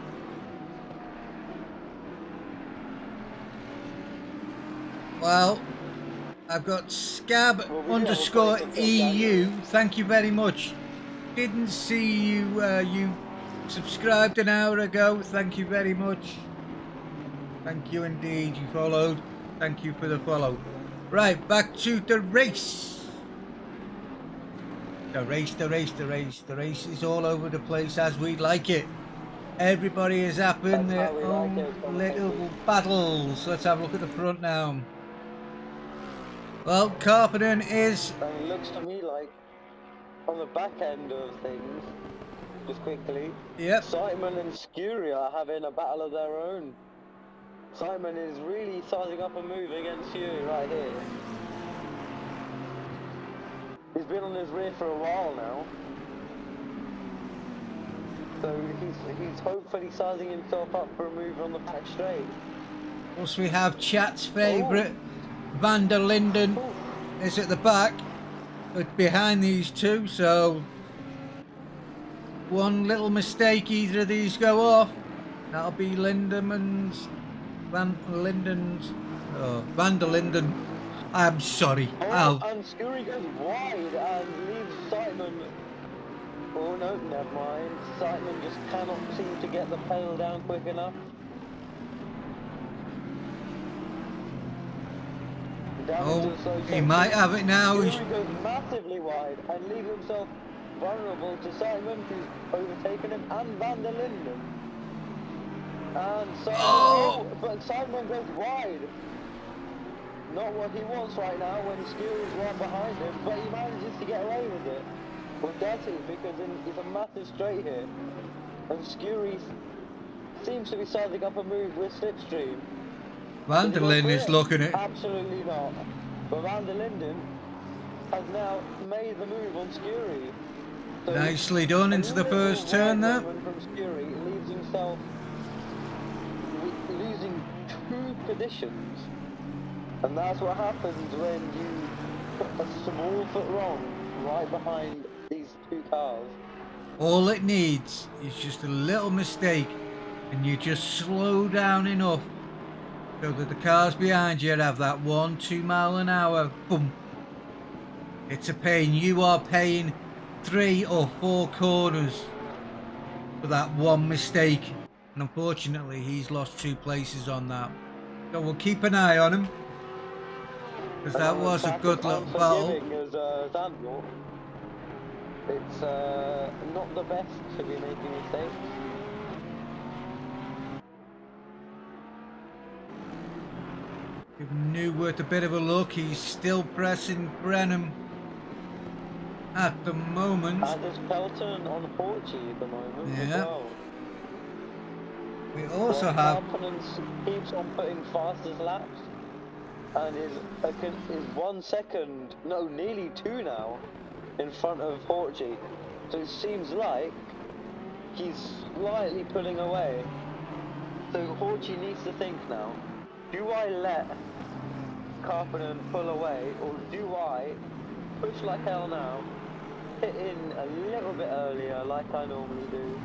Well, I've got scab underscore EU. Thank you very much. Didn't see you. You subscribed an hour ago. Thank you very much. Thank you indeed. You followed. Thank you for the follow. Right, back to the race. The race is all over the place as we like it. Everybody is having their own little battles. Let's have a look at the front now. Well, Carpenter is... And it looks to me like, on the back end of things, just quickly, Yep. Simon and Scuria are having a battle of their own. Simon is really sizing up a move against you right here. He's been on his rear for a while now. So he's hopefully sizing himself up for a move on the back straight. Plus we have chat's favourite, Van der Linden is at the back, behind these two, so one little mistake, either of these go off, that'll be Lindemann's, Van der Linden. I'm sorry. And Scurry goes wide and leaves Simon. Oh no, never mind. Simon just cannot seem to get the pedal down quick enough. He might have it now. Scurry goes massively wide and leaves himself vulnerable to Simon, who's overtaken him, and Van der Linden. And Simon, but Simon goes wide. Not what he wants right now when Scurry's right behind him, but he manages to get away with it. Well, does he? Because it's a massive straight here, and Scurry seems to be sizing up a move with Slipstream. Van der Linden is looking at... Absolutely not. But Van der Linden has now made the move on Scurry. So Nicely done into the first turn there. From Scurry leaves himself losing 2 positions. And that's what happens when you put a small foot wrong right behind these 2 cars. All it needs is just a little mistake, and you just slow down enough so that the cars behind you have that 1-2 mile an hour. Boom. It's a pain. You are paying 3 or 4 corners for that one mistake, and unfortunately he's lost 2 places on that. So we'll keep an eye on him, because that was a good little battle. As Zandvoort, it's not the best to be making mistakes. Give Newworth a bit of a look. He's still pressing Brenham at the moment. And there's Pelton on Porchy at the moment as well. We also have... Pelton keeps on putting fastest laps, and is 1 second, no, nearly 2 now, in front of Porchy. So it seems like he's slightly pulling away. So Porchy needs to think now, do I let Carpenter pull away, or do I push like hell now, hit in a little bit earlier like I normally do,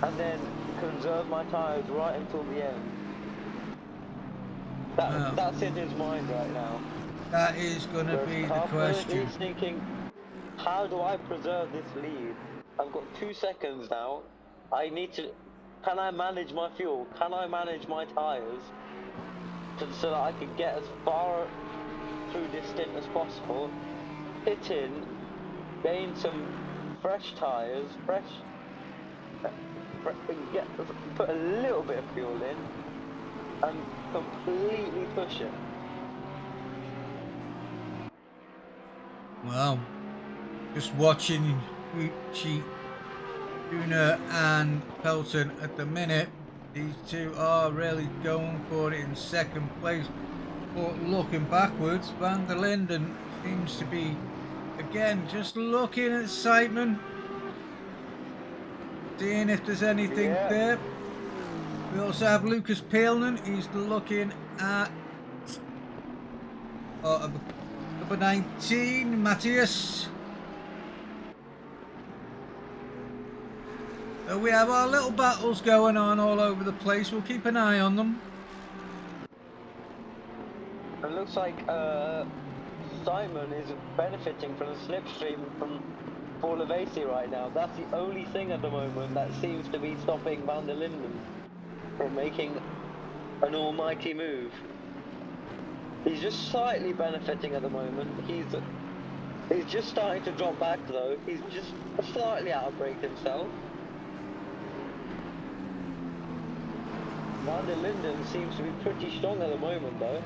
and then conserve my tyres right until the end. Wow. That's in his mind right now. That is going to Whereas be the Carper, question. he's thinking, how do I preserve this lead? I've got 2 seconds now. I need to... Can I manage my fuel? Can I manage my tyres? So that I can get as far through this stint as possible. Hit in, gain some fresh tyres, put a little bit of fuel in, and completely push it. Well, just watching Gucci, Tuna and Pelton at the minute. These two are really going for it in second place. But looking backwards, Van der Linden seems to be, again, just looking at Seidman. Seeing if there's anything there. We also have Lucas Peelman. He's looking at number 19, Matthias. So we have our little battles going on all over the place. We'll keep an eye on them. It looks like Simon is benefiting from the slipstream from Paul Avesi right now. That's the only thing at the moment that seems to be stopping Van der Linden from making an almighty move. He's just slightly benefiting at the moment. He's just starting to drop back though. He's just slightly out of break himself. Van der Linden seems to be pretty strong at the moment though.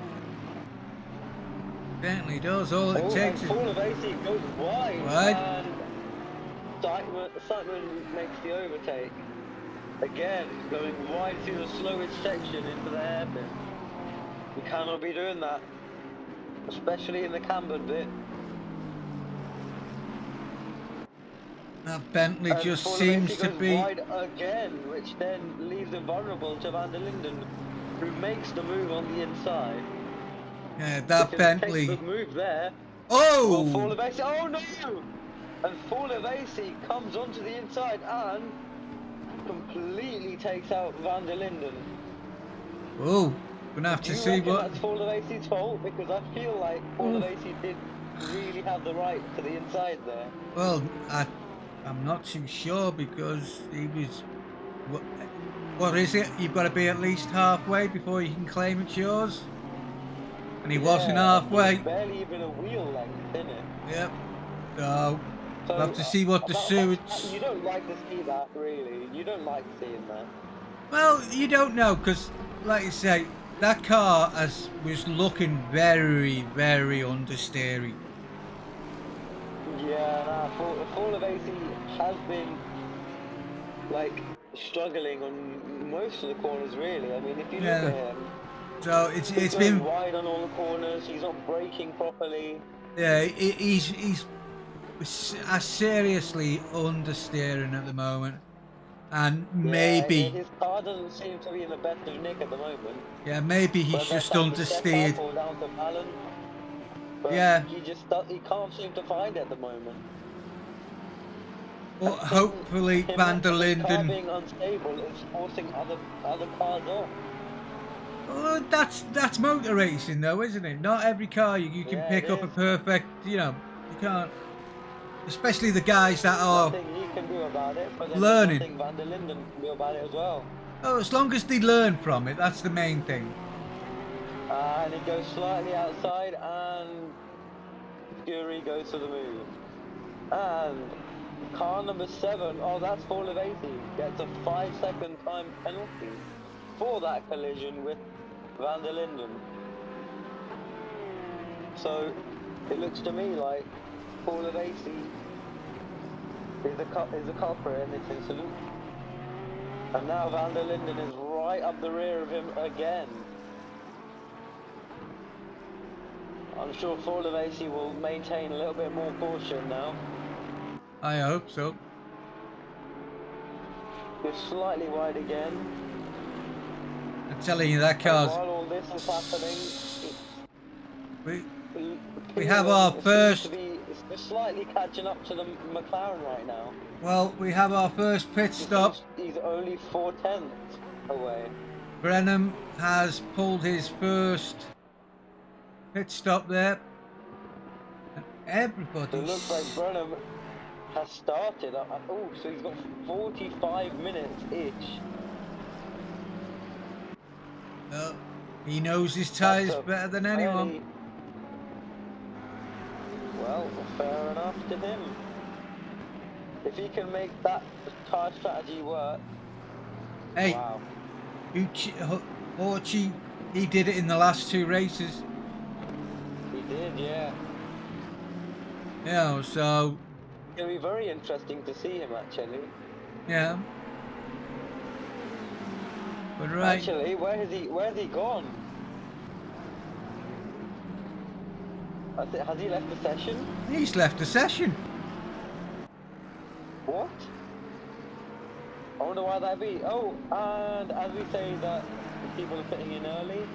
Certainly does. All it takes is... Paul Avesi goes wide. And Simon makes the overtake. Again, going wide through the slowest section into the hairpin. You cannot be doing that. Especially in the cambered bit. That Bentley And just Paul seems Avesi to goes be... wide again, which then leaves him vulnerable to Van der Linden, who makes the move on the inside. Yeah, that Bentley... Takes the move there. Oh! Paul Avesi, oh no! And Paul Avesi comes onto the inside and completely takes out Van der Linden. Oh, gonna have to see what... That's Paul Avesi's fault? Because I feel like Paul Avesi did really have the right to the inside there. Well, I'm not too sure because he was... What is it? You've got to be at least halfway before you can claim it's yours. And he wasn't halfway. Barely even a wheel length, isn't it? Yep. So we'll have to see what the suits... You don't like to see that, really. You don't like seeing that. Well, you don't know because, like you say, that car was looking very, very understeery. Yeah, Paul Avesi has been, like, struggling on most of the corners, really. I mean, if you look at him... So he's been going wide on all the corners, he's not braking properly. Yeah, he's seriously understeering at the moment. And maybe... his car doesn't seem to be in the best of nick at the moment. Yeah, maybe he's just understeered. Down to balance, but yeah. He can't seem to find it at the moment. But hopefully Van der Linden... being unstable is forcing other cars off. Well, that's motor racing though, isn't it? Not every car you can pick up a perfect, you can't. Especially the guys that are nothing he can do about it, but learning. Nothing Van der Linden can do about it as well. Oh, as long as they learn from it, that's the main thing. And it goes slightly outside, and Fury goes to the move. And car number 7, oh, that's Paul Avesi, gets a 5-second time penalty for that collision with Van der Linden. So it looks to me like Paul Avesi is a culprit in this incident. And now Van der Linden is right up the rear of him again. I'm sure Paul Avesi will maintain a little bit more caution now. I hope so. Goes slightly wide again. I'm telling you, that car's... While all this is happening, we have our first... We're slightly catching up to the McLaren right now. Well, we have our first pit stop. He's only 4/10 away. Brenham has pulled his first pit stop there. And everybody. It looks like Brenham has started. Oh, so he's got 45 minutes-ish. Well, he knows his tyres better than anyone. Well, fair enough to him. If he can make that tyre strategy work. Hey, wow. Horchie, he did it in the last 2 races. He did, yeah. Yeah, so. It'll be very interesting to see him actually. Yeah. But right. Actually, where's he gone? Has he left the session? He's left the session. What? I wonder why that'd be. Oh, and as we say that people are pitting in early,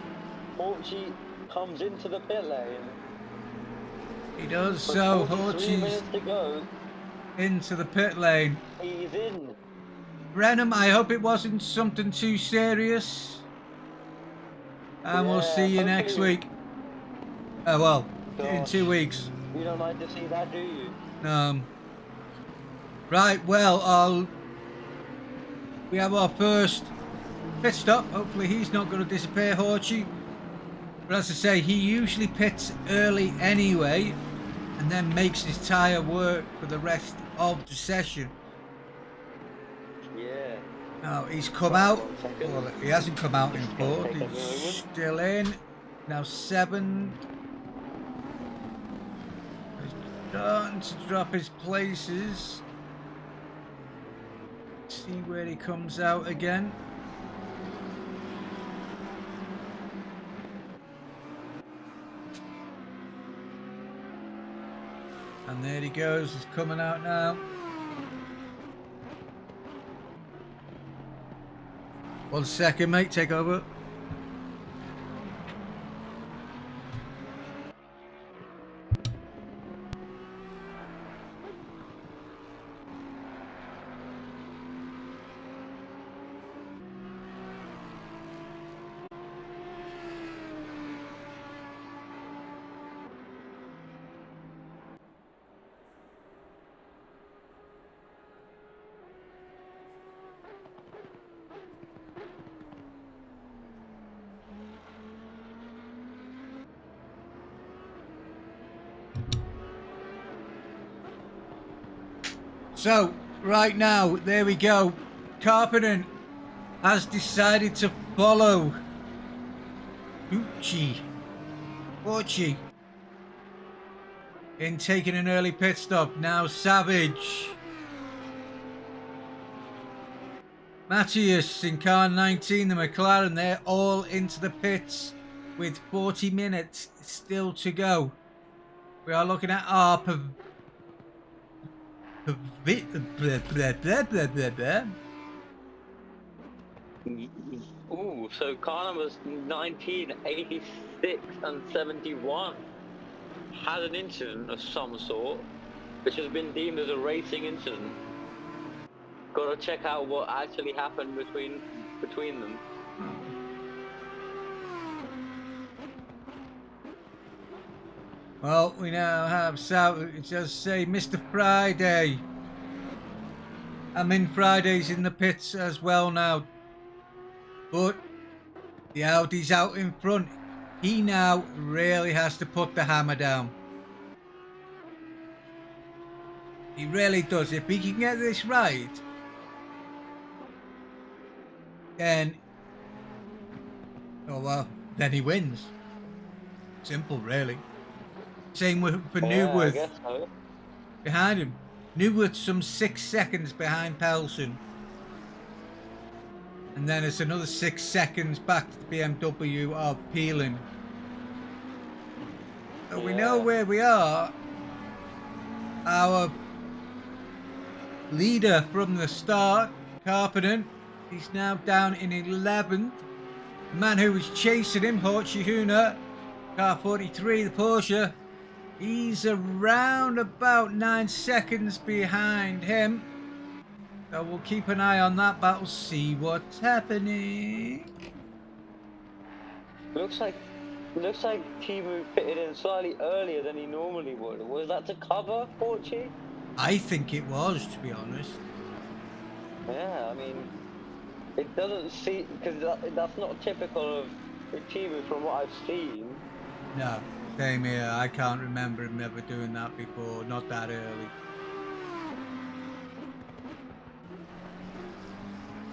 Horchie comes into the pit lane. He does, so 43 Horchie's minutes to go. into the pit lane. He's in. Brenham, I hope it wasn't something too serious. And we'll see you next hopefully. week. Well, in Gosh. 2 weeks. You don't like to see that, do you? Right, well, we have our first pit stop. Hopefully he's not going to disappear, Horchie. But as I say, he usually pits early anyway, and then makes his tyre work for the rest of the session. Yeah. Now he's come out. 1 second. Well, he hasn't come out in fourth. Take a He's moment. still in. Now 7. He's starting to drop his places. See where he comes out again. And there he goes. He's coming out now. 1 second, mate. Take over. So, right now, there we go. Carpenter has decided to follow Horchie in taking an early pit stop. Now Savage, Matthias in car 19, the McLaren, they're all into the pits with 40 minutes still to go. We are looking at our Ooh, so car numbers 19, 86 and 71 had an incident of some sort, which has been deemed as a racing incident. Got to check out what actually happened between them. Well, we now have South. It does say Mr. Friday. I'm in Fridays in the pits as well now. But the Audi's out in front. He now really has to put the hammer down. He really does. If he can get this right, then, oh well, then he wins. Simple, really. Same for Newworth. I guess so. Behind him. Newworth some 6 seconds behind Pelson. And then it's another 6 seconds back to the BMW of Peeling. So we know where we are. Our leader from the start, Carpenter, he's now down in 11th. The man who was chasing him, Horchie Huna, car 43, the Porsche, He's around about 9 seconds behind him. So we'll keep an eye on that battle, see what's happening. Looks like Timu pitted in slightly earlier than he normally would. Was that to cover Porchi? I think it was, to be honest. Yeah, I mean, it doesn't seem, because that's not typical of Timu from what I've seen. No, same here. I can't remember him ever doing that before, not that early.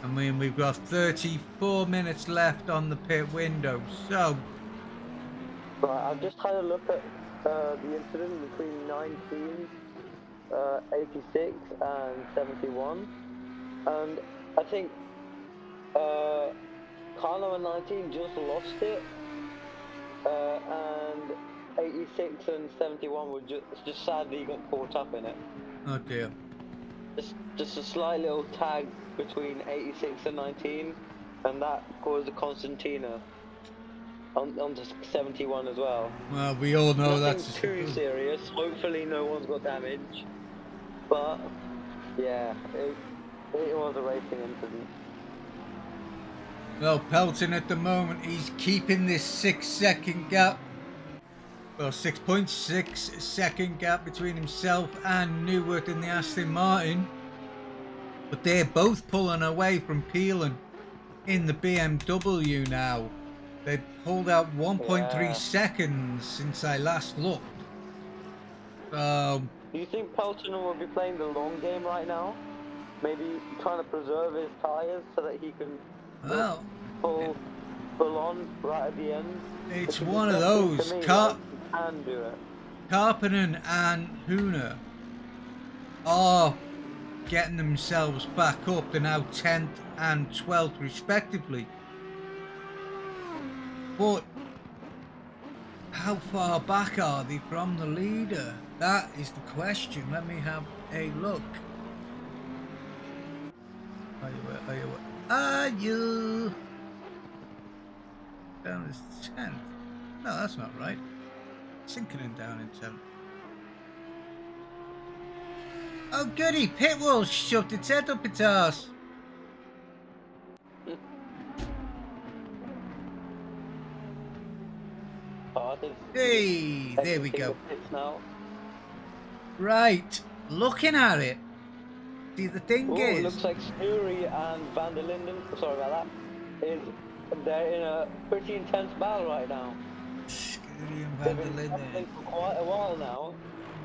I mean, we've got 34 minutes left on the pit window, so... Right, I've just had a look at the incident between 86 and 71, and I think Carlo and 19 just lost it, and 86 and 71 were just sadly got caught up in it. Oh dear. Just a slight little tag between 86 and 19, and that caused a Constantina onto 71 as well. Well, we all know Nothing that's... too serious. Hopefully no one's got damage. But, yeah, it was a racing incident. Well, Pelton at the moment, he's keeping this 6-second gap. Well, 6.6 second gap between himself and Newworth in the Aston Martin. But they're both pulling away from Peelan in the BMW now. They've pulled out 1.3 seconds since I last looked. Do you think Pelton will be playing the long game right now? Maybe trying to preserve his tyres so that he can pull on right at the end? It's one of those. Can do it. Karppinen and Huna are getting themselves back up. They're now 10th and 12th respectively. But how far back are they from the leader? That is the question. Let me have a look. Are you down as 10th? No, that's not right. Sinking down in 10th. Oh goody, Pitbull shoved its head up its arse. Hey, there we go. Right, looking at it. See, the thing is... It looks like Scurie and Van der Linden, sorry about that, they're in a pretty intense battle right now. Scurie and Van der Linden. They've been for quite a while now,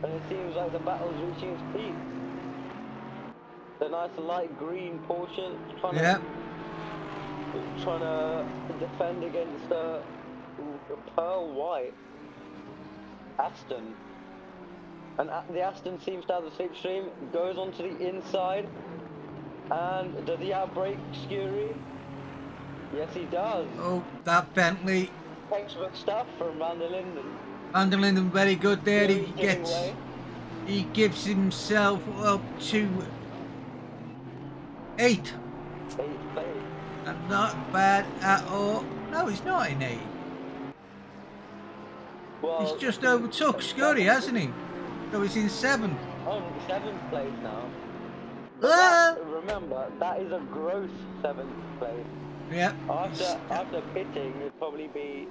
and it seems like the battle's reaching its peak. The nice light green Porsche trying to defend against the pearl white Aston. And the Aston seems to have the slipstream, goes onto the inside, and does he outbrake Scurie? Yes, he does. Oh, that Bentley. Textbook stuff from Van der Linden. Van der Linden very good there. Scurie He gives himself up to 8th. 8th place. And not bad at all. No, he's not in 8th. Well, he's just overtook Scurie, hasn't he? So he's in 7th. Oh, 7th place now. Remember, that is a gross 7th place. Yep. After pitting, it'd probably be...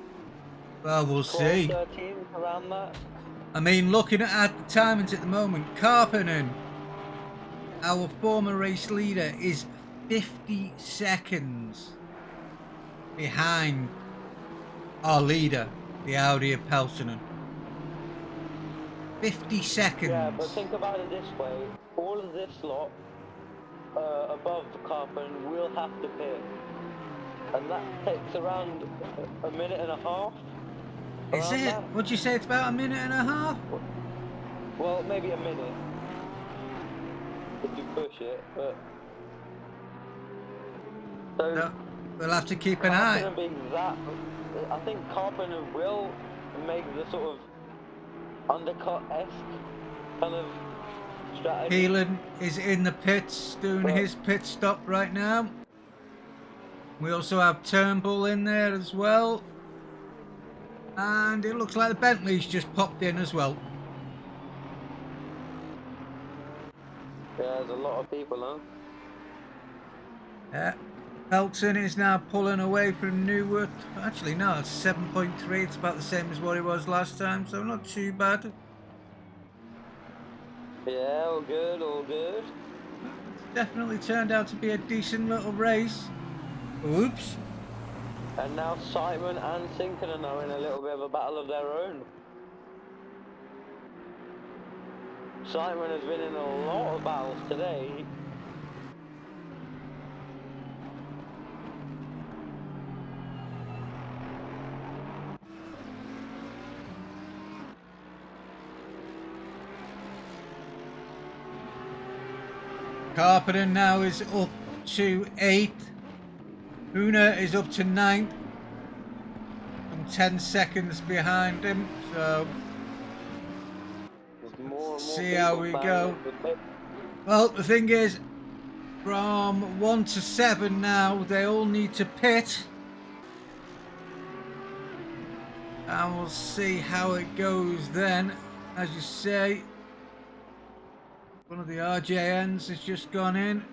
Well, we'll 12, see. 13, around that. I mean, looking at the timings at the moment, Karppinen, our former race leader, is 50 seconds behind our leader, the Audi of Peltonen. 50 seconds. Yeah, but think about it this way. All of this lot above the Karppinen will have to pit. And that takes around a minute and a half. Is it? Would you say it's about a minute and a half? Well, maybe a minute. If you push it, but... So, no, we'll have to keep an eye. I think Karppinen will make the sort of undercut-esque kind of strategy. Peelan is in the pits doing his pit stop right now. We also have Turnbull in there as well. And it looks like the Bentley's just popped in as well. Yeah, there's a lot of people, huh? Yeah. Pelton is now pulling away from Newark. Actually, no, it's 7.3. It's about the same as what it was last time, so not too bad. Yeah, all good, all good. It's definitely turned out to be a decent little race. Oops. And now Simon and Sinken are in a little bit of a battle of their own. Simon has been in a lot of battles today. Carpenter now is up to 8th. Una is up to 9th. I'm 10 seconds behind him, so There's more and more see people how we firing go. into the pit. Well, the thing is, from 1 to 7 now, they all need to pit. And we'll see how it goes then. As you say, one of the RJNs has just gone in.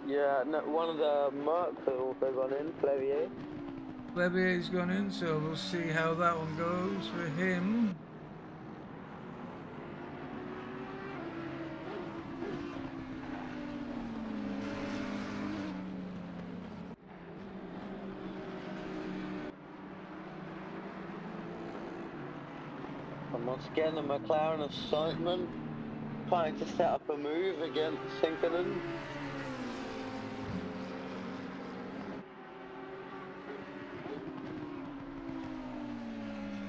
Yeah, no, one of the Mercs has also gone in, Flevier. Levier's gone in, so we'll see how that one goes for him. And once again, the McLaren of Simon trying to set up a move against Sinkinen.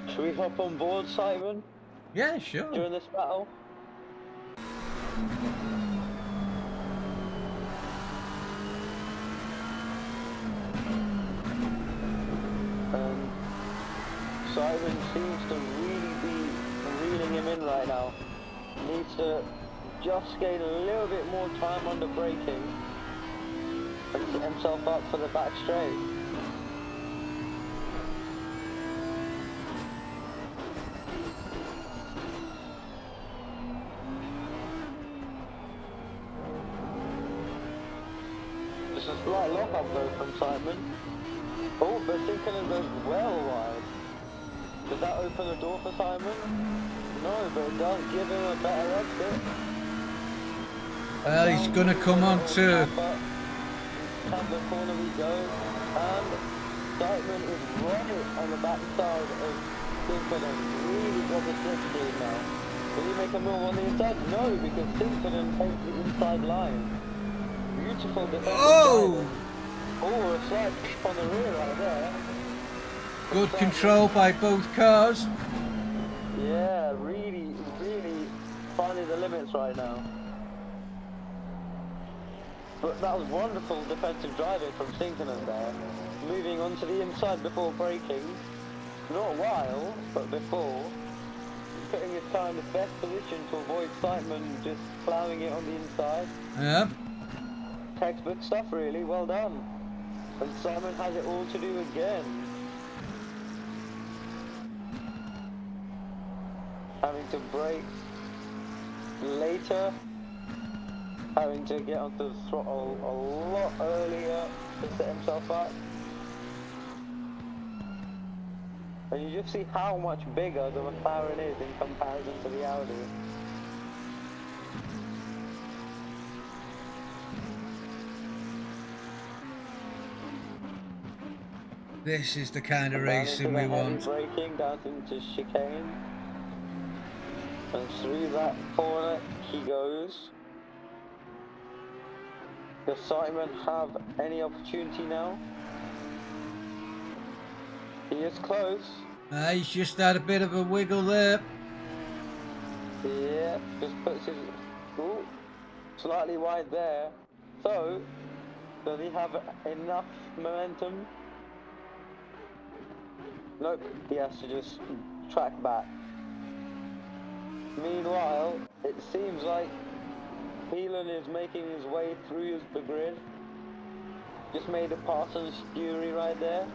Should we hop on board, Simon, Yeah, sure. during this battle? Simon seems to really be reeling him in right now. Needs to just gain a little bit more time under braking and set himself up for the back straight. Just a slight lock-up though from Simon. Oh, but Sinkinen goes well wide. Does that open the door for Simon? No, but it does give him a better exit. Well, he's going to come on to... Camber corner we go, and Simon is right on the backside of Sinkinen. Really got the slipstream now. Will he make a move on the inside? No, because Sinkinen takes the inside line. Beautiful defensive guidance. Oh, a slight peep on the rear right there. Good control by both cars. Yeah, really finding the limits right now. But that was wonderful defensive driving from Sinkinen there. Moving onto the inside before braking. Not while, but before. Putting his car in the best position to avoid Simon just ploughing it on the inside. Yep. Textbook stuff really, well done. And Simon has it all to do again. Having to brake later, having to get onto the throttle a lot earlier to set himself up. And you just see how much bigger the McLaren is in comparison to the Audi. This is the kind of Down racing into we the heavy want. braking down into chicane. And through that corner he goes. Does Simon have any opportunity now? He is close. He's just had a bit of a wiggle there. Yeah, just puts his... Ooh, slightly wide there. So, does he have enough momentum? Nope, he has to just track back. Meanwhile, it seems like Phelan is making his way through the grid. Just made a pass on Scurie right there.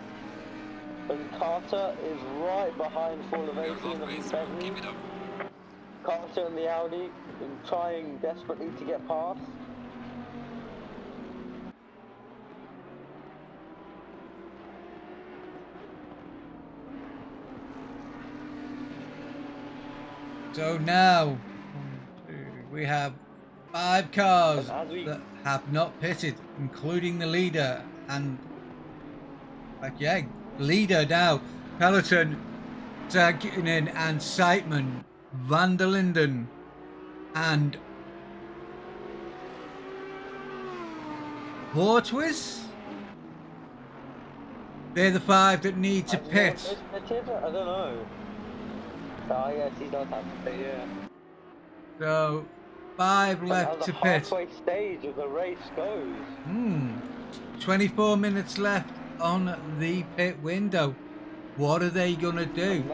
And Carter is right behind full of 18 You're of long way the through. 70. Keep it up. Carter and the Audi trying desperately to get past. So now we have 5 cars And as we- that have not pitted, including the leader. And leader now. Peloton, Zagginen and Seitman, Van der Linden, and Hortwis. They're the 5 that need to pit. I don't know. Oh yes, he does have to pit, yeah. So 5 And left as to the pit. halfway stage of the race goes. 24 minutes left on the pit window. What are they gonna do? And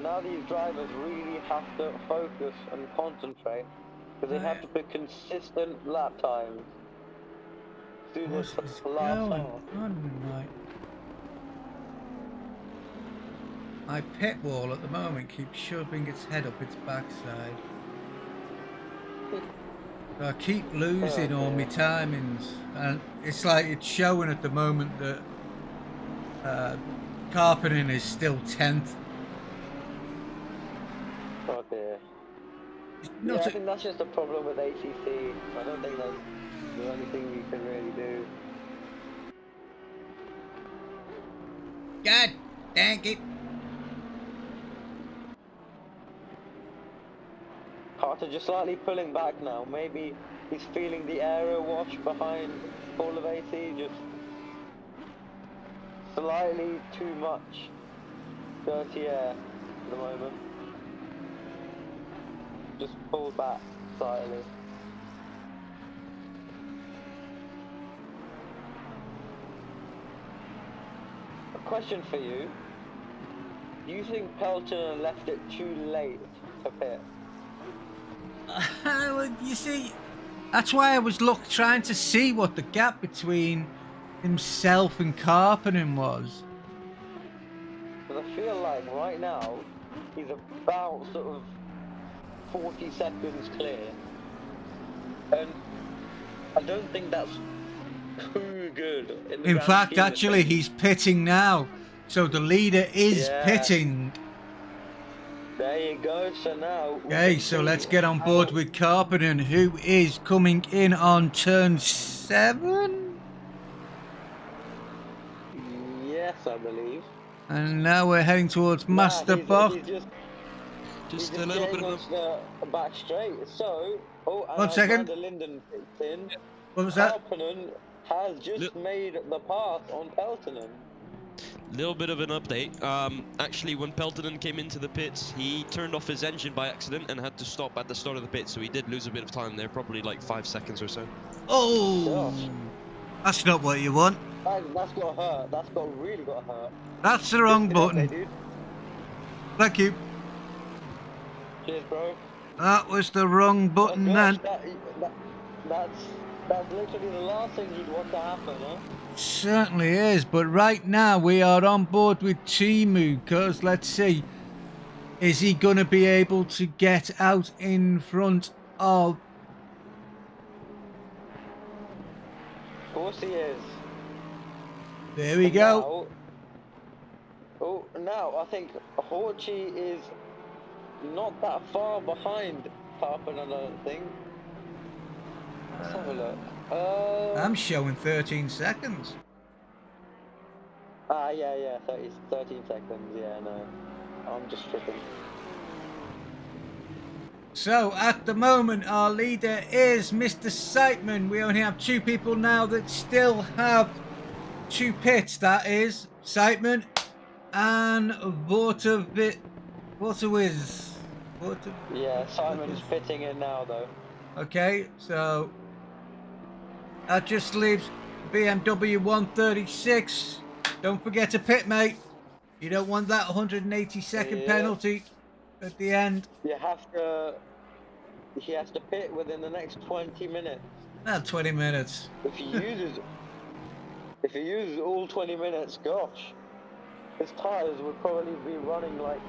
now these drivers really have to focus and concentrate because they have to put consistent lap times through this What is last going half. on? My pit wall at the moment keeps shoving its head up its backside. So I keep losing all my timings, and it's like it's showing at the moment that Karpinen is still 10th. Oh dear. Not Yeah, I a- think that's just a problem with ACC. I don't think that's the only thing you can really do. God dang it! Carter just slightly pulling back now. Maybe he's feeling the aero wash behind all of AC, just slightly too much dirty air at the moment. Just pull back slightly. A question for you. Do you think Pelton left it too late to pit? You see, that's why I was trying to see what the gap between himself and Karpinen was. Because I feel like right now he's about sort of 40 seconds clear, and I don't think that's too good. In fact, actually, he's pitting now, so the leader is pitting. There you go. So now. Okay, so let's get on board with Karpinen, who is coming in on turn 7. Yes, I believe. And now we're heading towards Master Bach. Just a little bit of the back straight. So, and 1 second. Van der Linden picks in. What was that? Karpinen has just made the pass on Peltonen. little bit of an update. Actually, when Peltonen came into the pits, he turned off his engine by accident and had to stop at the start of the pit, so he did lose a bit of time there, probably like 5 seconds or so. Oh, Gosh. that's not what you want. That's got hurt. That's really got hurt. That's the wrong button. Dude. Thank you. Cheers, bro. That was the wrong button, Gosh, man. that's literally the last thing you'd want to happen, huh? Certainly is, but right now we are on board with Timu, because let's see, is he going to be able to get out in front of... Of course he is. There we go. Now I think Horchi is not that far behind Tarpon, I don't think. Let's have a look. I'm showing 13 seconds. Yeah, 13 seconds, yeah, no. I'm just tripping. So at the moment our leader is Mr. Seitman. We only have 2 people now that still have 2 pits. That is Seitman and Waterwiz. Yeah, Simon's pitting in now though. Okay, so that just leaves BMW 136. Don't forget to pit, mate. You don't want that 180-second penalty at the end. He has to pit within the next 20 minutes. Well, 20 minutes. If he uses all 20 minutes, gosh, his tires would probably be running like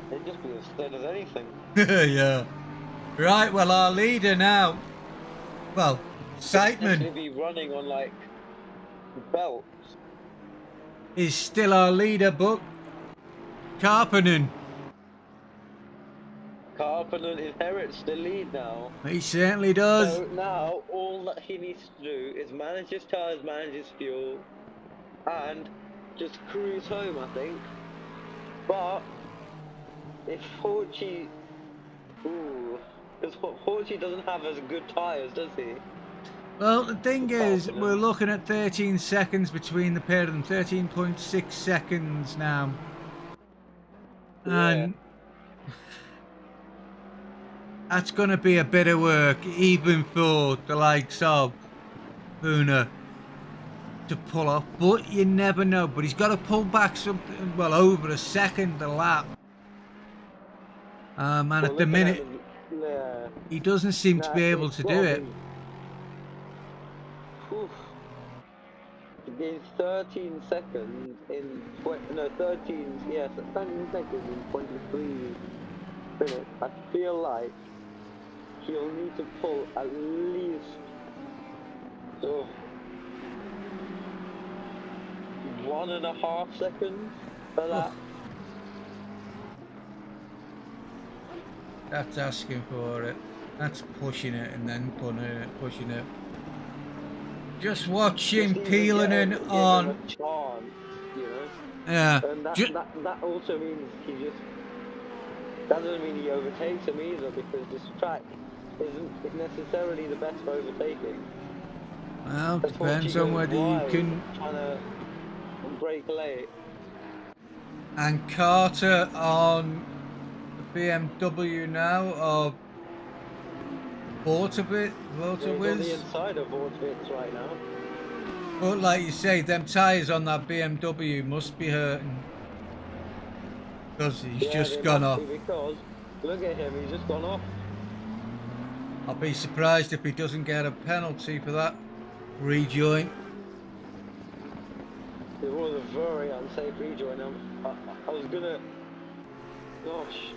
They'd just be as dead as anything. Yeah. Right, well, our leader now. Well, Actually Seidman be running on like belts. is still our leader, but Karppinen, Karppinen inherits the lead now. he certainly does. So now all that he needs to do is manage his tires, manage his fuel, and just cruise home, I think. But if Horchi, because Horchi doesn't have as good tires, does he? Well, the thing is, Karppinen. we're looking at 13 seconds between the pair of them. 13.6 seconds now. And that's going to be a bit of work, even for the likes of Buna to pull off. But you never know. But he's got to pull back something, well, over a second a lap. And at the minute, he doesn't seem to be able to do it. There's 13 seconds in 13 seconds in 23 minutes. I feel like he'll need to pull at least 1.5 seconds for that. That's asking for it. That's pushing it and then pushing it. Just watching Peelinen on. A chance, you know? Yeah. And that also means that doesn't mean he overtakes him either, because this track isn't necessarily the best for overtaking. Well, depends on whether you can. Trying to brake late. And Carter on the BMW now of Waterwiz. He's on the inside of Waterwiz right now. But like you say, them tyres on that BMW must be hurting. Because he's just gone off. Because, look at him, he's just gone off. I'll be surprised if he doesn't get a penalty for that rejoin. It was a very unsafe rejoin. I was gonna... Gosh.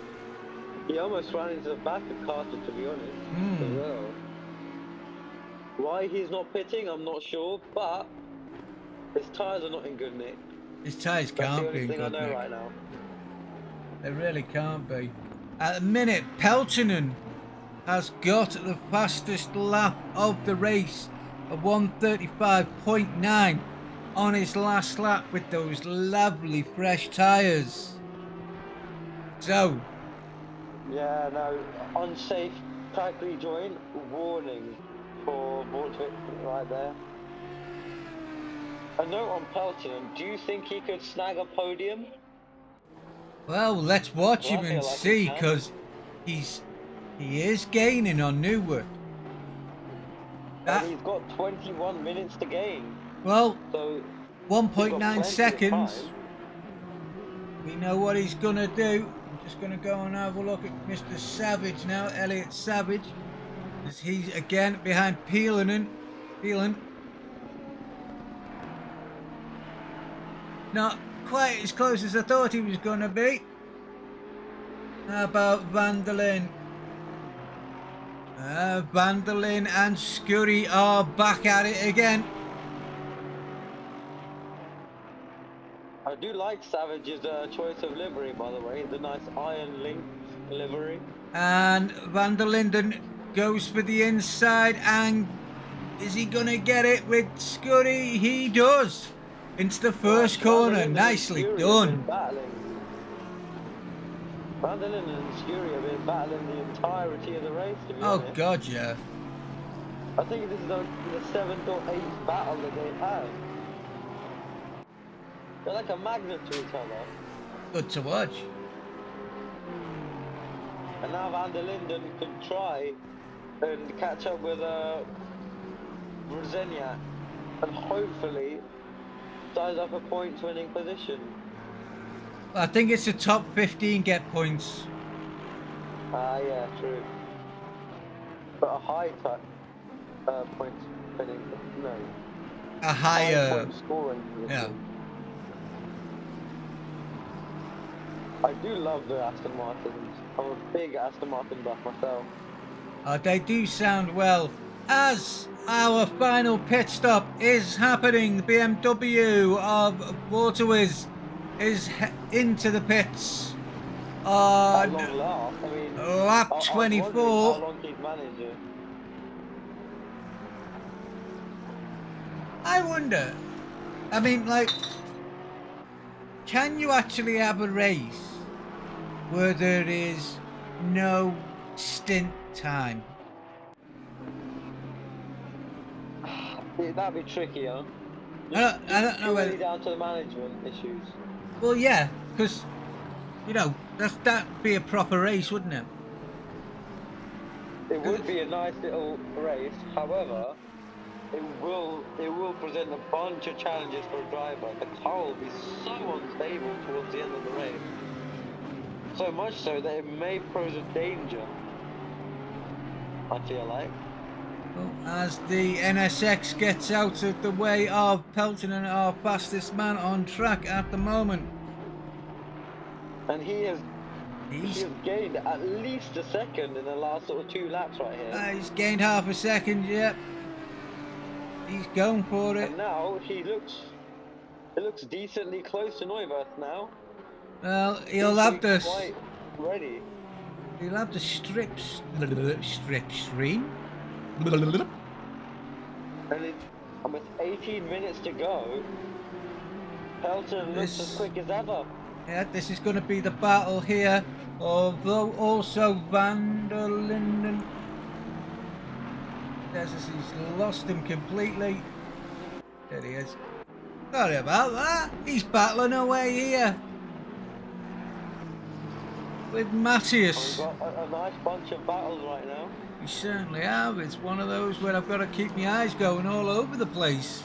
He almost ran into the back of Carter, to be honest, as well. Why he's not pitting, I'm not sure, but his tyres are not in good nick. His tyres can't be in good nick. Right now. They really can't be. At the minute, Peltonen has got the fastest lap of the race, a 1:35.9 on his last lap with those lovely fresh tyres. So, yeah, no, unsafe track rejoin, warning for Vortex right there. A note on Peltonen, do you think he could snag a podium? well, let's watch him and see, because he is gaining on Newwood. And he's got 21 minutes to gain. Well, so 1.9 seconds. We know what he's going to do. I'm just going to go and have a look at Mr. Savage now, Elliot Savage. As he's again behind Peelinen. Not quite as close as I thought he was going to be. How about Vanderlyn? Vanderlyn and Scurry are back at it again. I do like Savage's choice of livery, by the way. The nice iron link livery. And Van der Linden goes for the inside, and is he going to get it with Scurry? He does. Into the first corner. Nicely done. Van der Linden and Scurry have been battling the entirety of the race, to be honest. Oh, God, yeah. I think this is the 7th or 8th battle that they've had. They're like a magnet to each other. Good to watch. And now Van der Linden could try and catch up with Brezenia and hopefully size up a points winning position. I think it's the top 15 get points. Yeah, true. But a high points winning, no. A higher point scoring position. Yeah. I do love the Aston Martins. I'm a big Aston Martin buff myself. They do sound well. As our final pit stop is happening, the BMW of Waterwiz is into the pits At on long last, I mean, lap I was wondering how 24. long he's managed it. I wonder, I mean, like, can you actually have a race where there is no stint time? That'd be tricky, huh? I don't know Purely whether, down to the management issues. well, yeah, because, you know, that'd be a proper race, wouldn't it? It would be a nice little race. However, it will present a bunch of challenges for a driver. The car will be so unstable towards the end of the race. So much so that it may pose a danger. I feel like. Well, as the NSX gets out of the way of Peltonen, our fastest man on track at the moment. And he has He's gained at least a second in the last sort of 2 laps right here. he's gained half a second, yep. He's going for it. And now it looks decently close to Neuwirth now. Well, he'll Seems to have be this. quite ready. He'll have the strip stream. And with 18 minutes to go, Pelton looks as quick as ever. Yeah, this is going to be the battle here. Although also Van der Linden. Yes, he's lost him completely. There he is. Sorry about that. He's battling away here with Matthias. We've got a nice bunch of battles right now. We certainly have. It's one of those where I've got to keep my eyes going all over the place.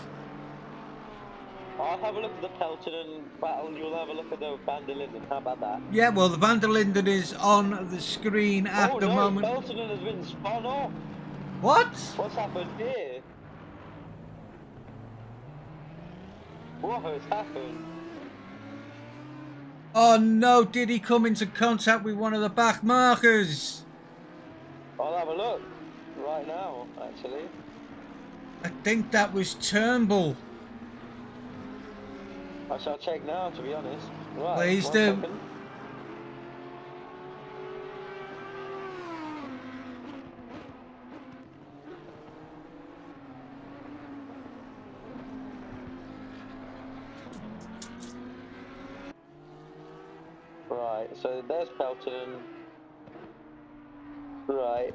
I'll have a look at the Pelton battle, you'll have a look at the Van der Linden. How about that? Yeah, well, the Van der Linden is on the screen at the moment. Pelton has been spun off. What? What's happened here? What has happened? Oh no, did he come into contact with one of the back markers? I'll have a look right now, actually. I think that was Turnbull. I shall check now, to be honest. Right, Please one do. second. Right, so there's Pelton. Right.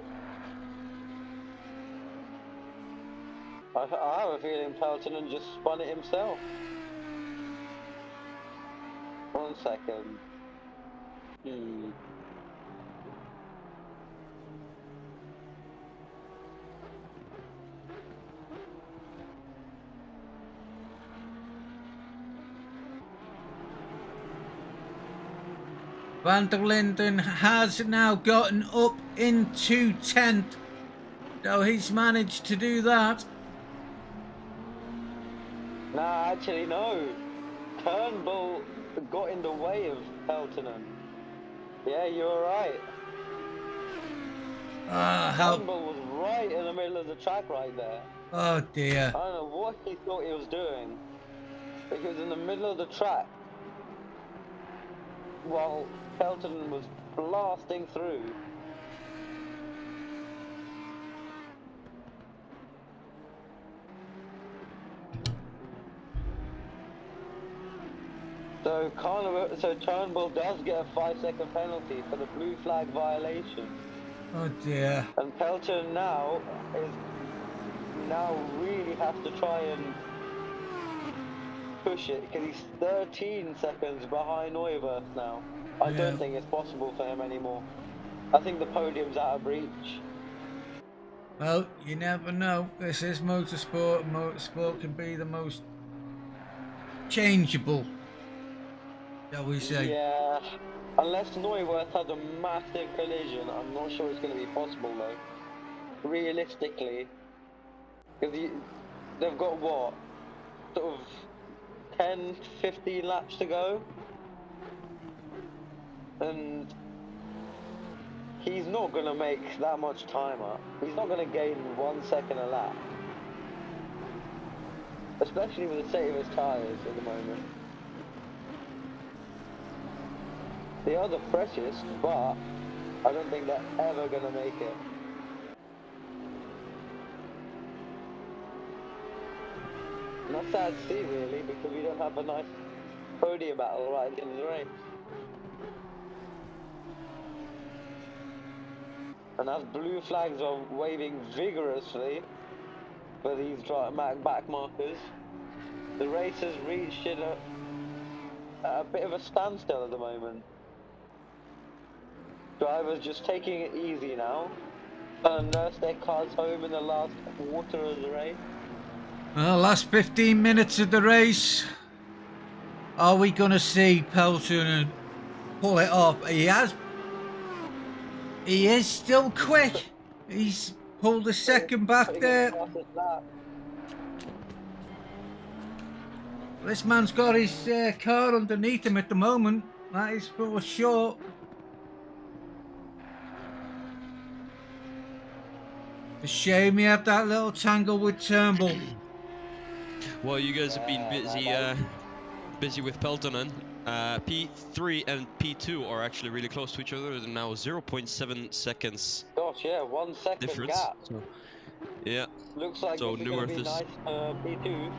I have a feeling Pelton just spun it himself. 1 second. Van der Linden has now gotten up into 10th. So he's managed to do that. Nah, actually no. Turnbull got in the way of Peltonen. Yeah, you're right. Turnbull was right in the middle of the track right there. Oh dear. I don't know what he thought he was doing, but he was in the middle of the track while Pelton was blasting through. So Turnbull does get a 5-second penalty for the blue flag violation. Oh dear. And Pelton now really has to try and push it because he's 13 seconds behind Neuwirth now. I don't think it's possible for him anymore. I think the podium's out of reach. Well, you never know. This is motorsport. Motorsport can be the most changeable, shall we say. Yeah, unless Neuwirth has a massive collision, I'm not sure it's going to be possible though. Realistically. Because they've got what? Sort of 10, 15 laps to go? and he's not going to make that much time up. He's not going to gain 1 second a lap. Especially with the state of his tyres at the moment. They are the freshest, but I don't think they're ever going to make it. And that's sad to see, really, because we don't have a nice podium battle right at the end of the race. And as blue flags are waving vigorously for these back markers, the race has reached a bit of a standstill at the moment. Drivers just taking it easy now, and nurse their cars home in the last quarter of the race. Well, last 15 minutes of the race. Are we going to see Pelton pull it off? He has. He is still quick. He's pulled a second back there. This man's got his car underneath him at the moment. That is for sure. It's a shame we have that little tangle with Turnbull. Well, you guys have been busy with Peltonen. P3 and P2 are actually really close to each other. They're now 0.7 seconds. Gosh, yeah, 1 second difference. gap. So, yeah. Looks like so this is going to be nice P2.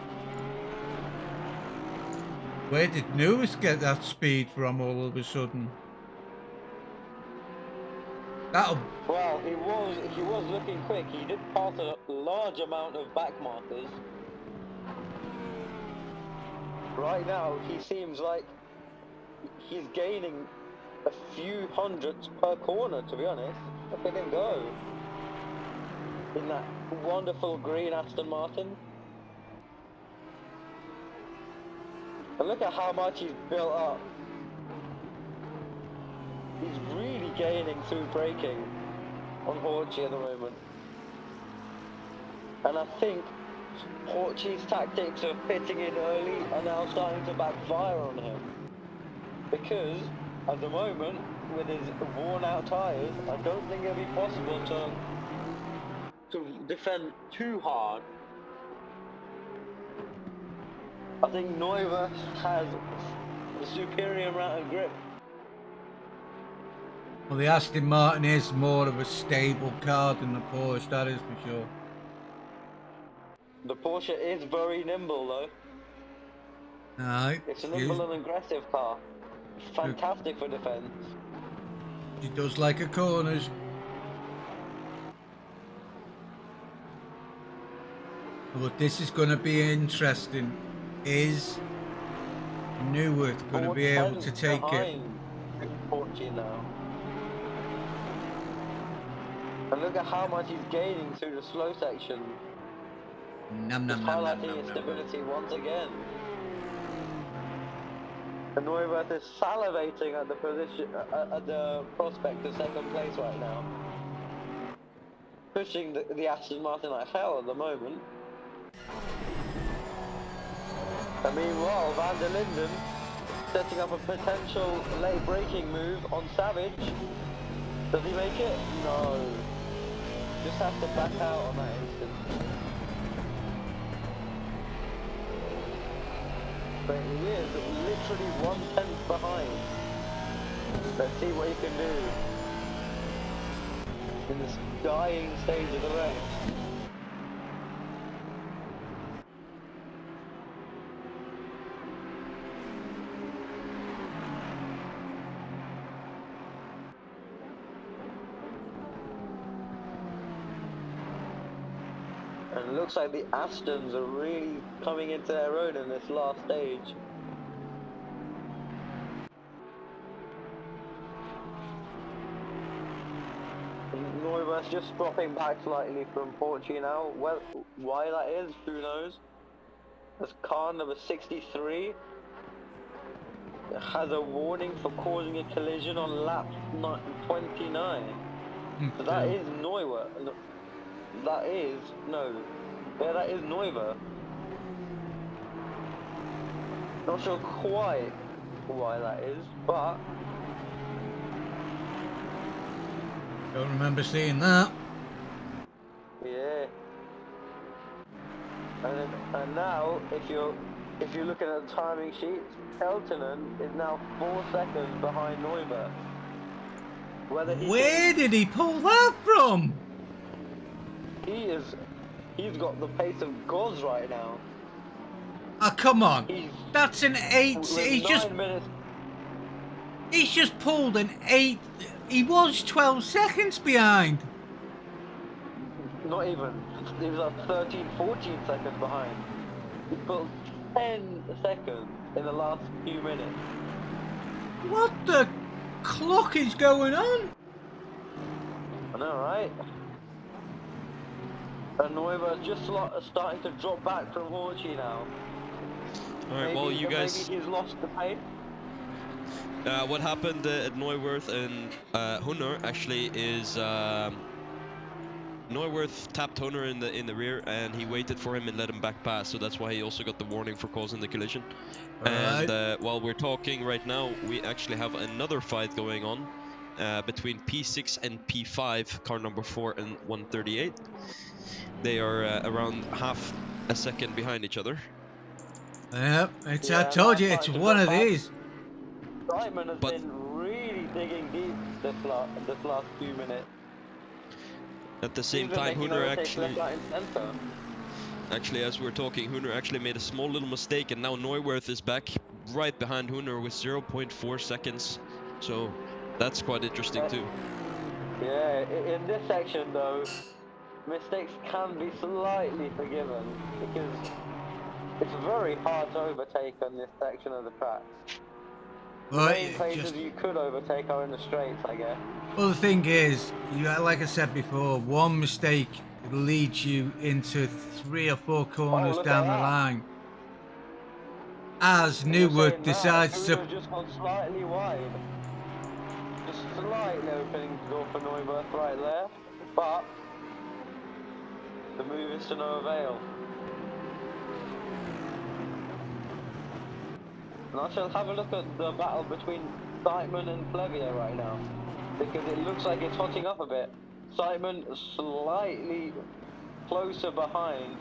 Where did News get that speed from all of a sudden? Well, he was looking quick. He did pass a large amount of back markers. Right now, he seems like he's gaining a few hundredths per corner, to be honest. Look at him go. In that wonderful green Aston Martin. And look at how much he's built up. He's really gaining through braking on Horchie at the moment. And I think Horchie's tactics of pitting in early are now starting to backfire on him. Because at the moment, with his worn out tyres, I don't think it'll be possible to defend too hard. I think Neuwer has a superior amount of grip. Well, the Aston Martin is more of a stable car than the Porsche, that is for sure. The Porsche is very nimble though. Aye. It's a nimble and aggressive car. Fantastic for defence. She does like her corners. But this is going to be interesting. Is Neuwirth going to be able to take it? Porsche now. And look at how much he's gaining through the slow section. Highlighting his stability once again. And Neuwirth is salivating at the position, at the prospect of second place right now. Pushing the Aston Martin like hell at the moment. And meanwhile, Van der Linden setting up a potential late braking move on Savage. Does he make it? No. Just has to back out on that instant. But he is literally 1/10 behind. Let's see what he can do in this dying stage of the race. And it looks like the Astons are really coming into their own in this last stage. Neuwirth just dropping back slightly from Portugal now. Well, why that is, who knows? That's car number 63. It has a warning for causing a collision on lap 29. So that is Neuwirth. That is Neuwirth. Not sure quite why that is, but Don't remember seeing that. Yeah. And now, if you're looking at the timing sheets, Peltonen is now 4 seconds behind Neubert. Where did he pull that from? He's got the pace of Goz right now. Oh, come on. He's That's an 8. with He's 9 minutes. just pulled an 8. He was 12 seconds behind. Not even. He was like 13, 14 seconds behind. He pulled 10 seconds in the last few minutes. What the clock is going on? I know, right? And Neubert's just starting to drop back from Horchie now. Alright, well, you guys... Maybe he's lost the pace. What happened at Neuwirth and Hunter actually is Neuwirth tapped Hunter in the rear, and he waited for him and let him back pass. So that's why he also got the warning for causing the collision. Alright. And while we're talking right now, we actually have another fight going on between P6 and P5, car number 4 and 138. They are around half a second behind each other. Yep, I told you, it's one of these. Simon has been really digging deep this last few minutes. At the same time, Hunter actually, as we're talking, Hunter actually made a small little mistake, and now Neuwirth is back right behind Hunter with 0.4 seconds. So that's quite interesting too. Yeah, in this section though, mistakes can be slightly forgiven because it's very hard to overtake on this section of the track. Well, The main places you could overtake are in the straights, I guess. well, the thing is, like I said before, one mistake leads you into 3 or 4 corners look down at the that. line. As You're saying Newwood that, decides Hunter's to... just gone slightly wide. Just slightly opening the door for Neubert right there, but the move is to no avail. And I shall have a look at the battle between Simon and Flevier right now, because it looks like it's hotting up a bit. Simon slightly closer behind.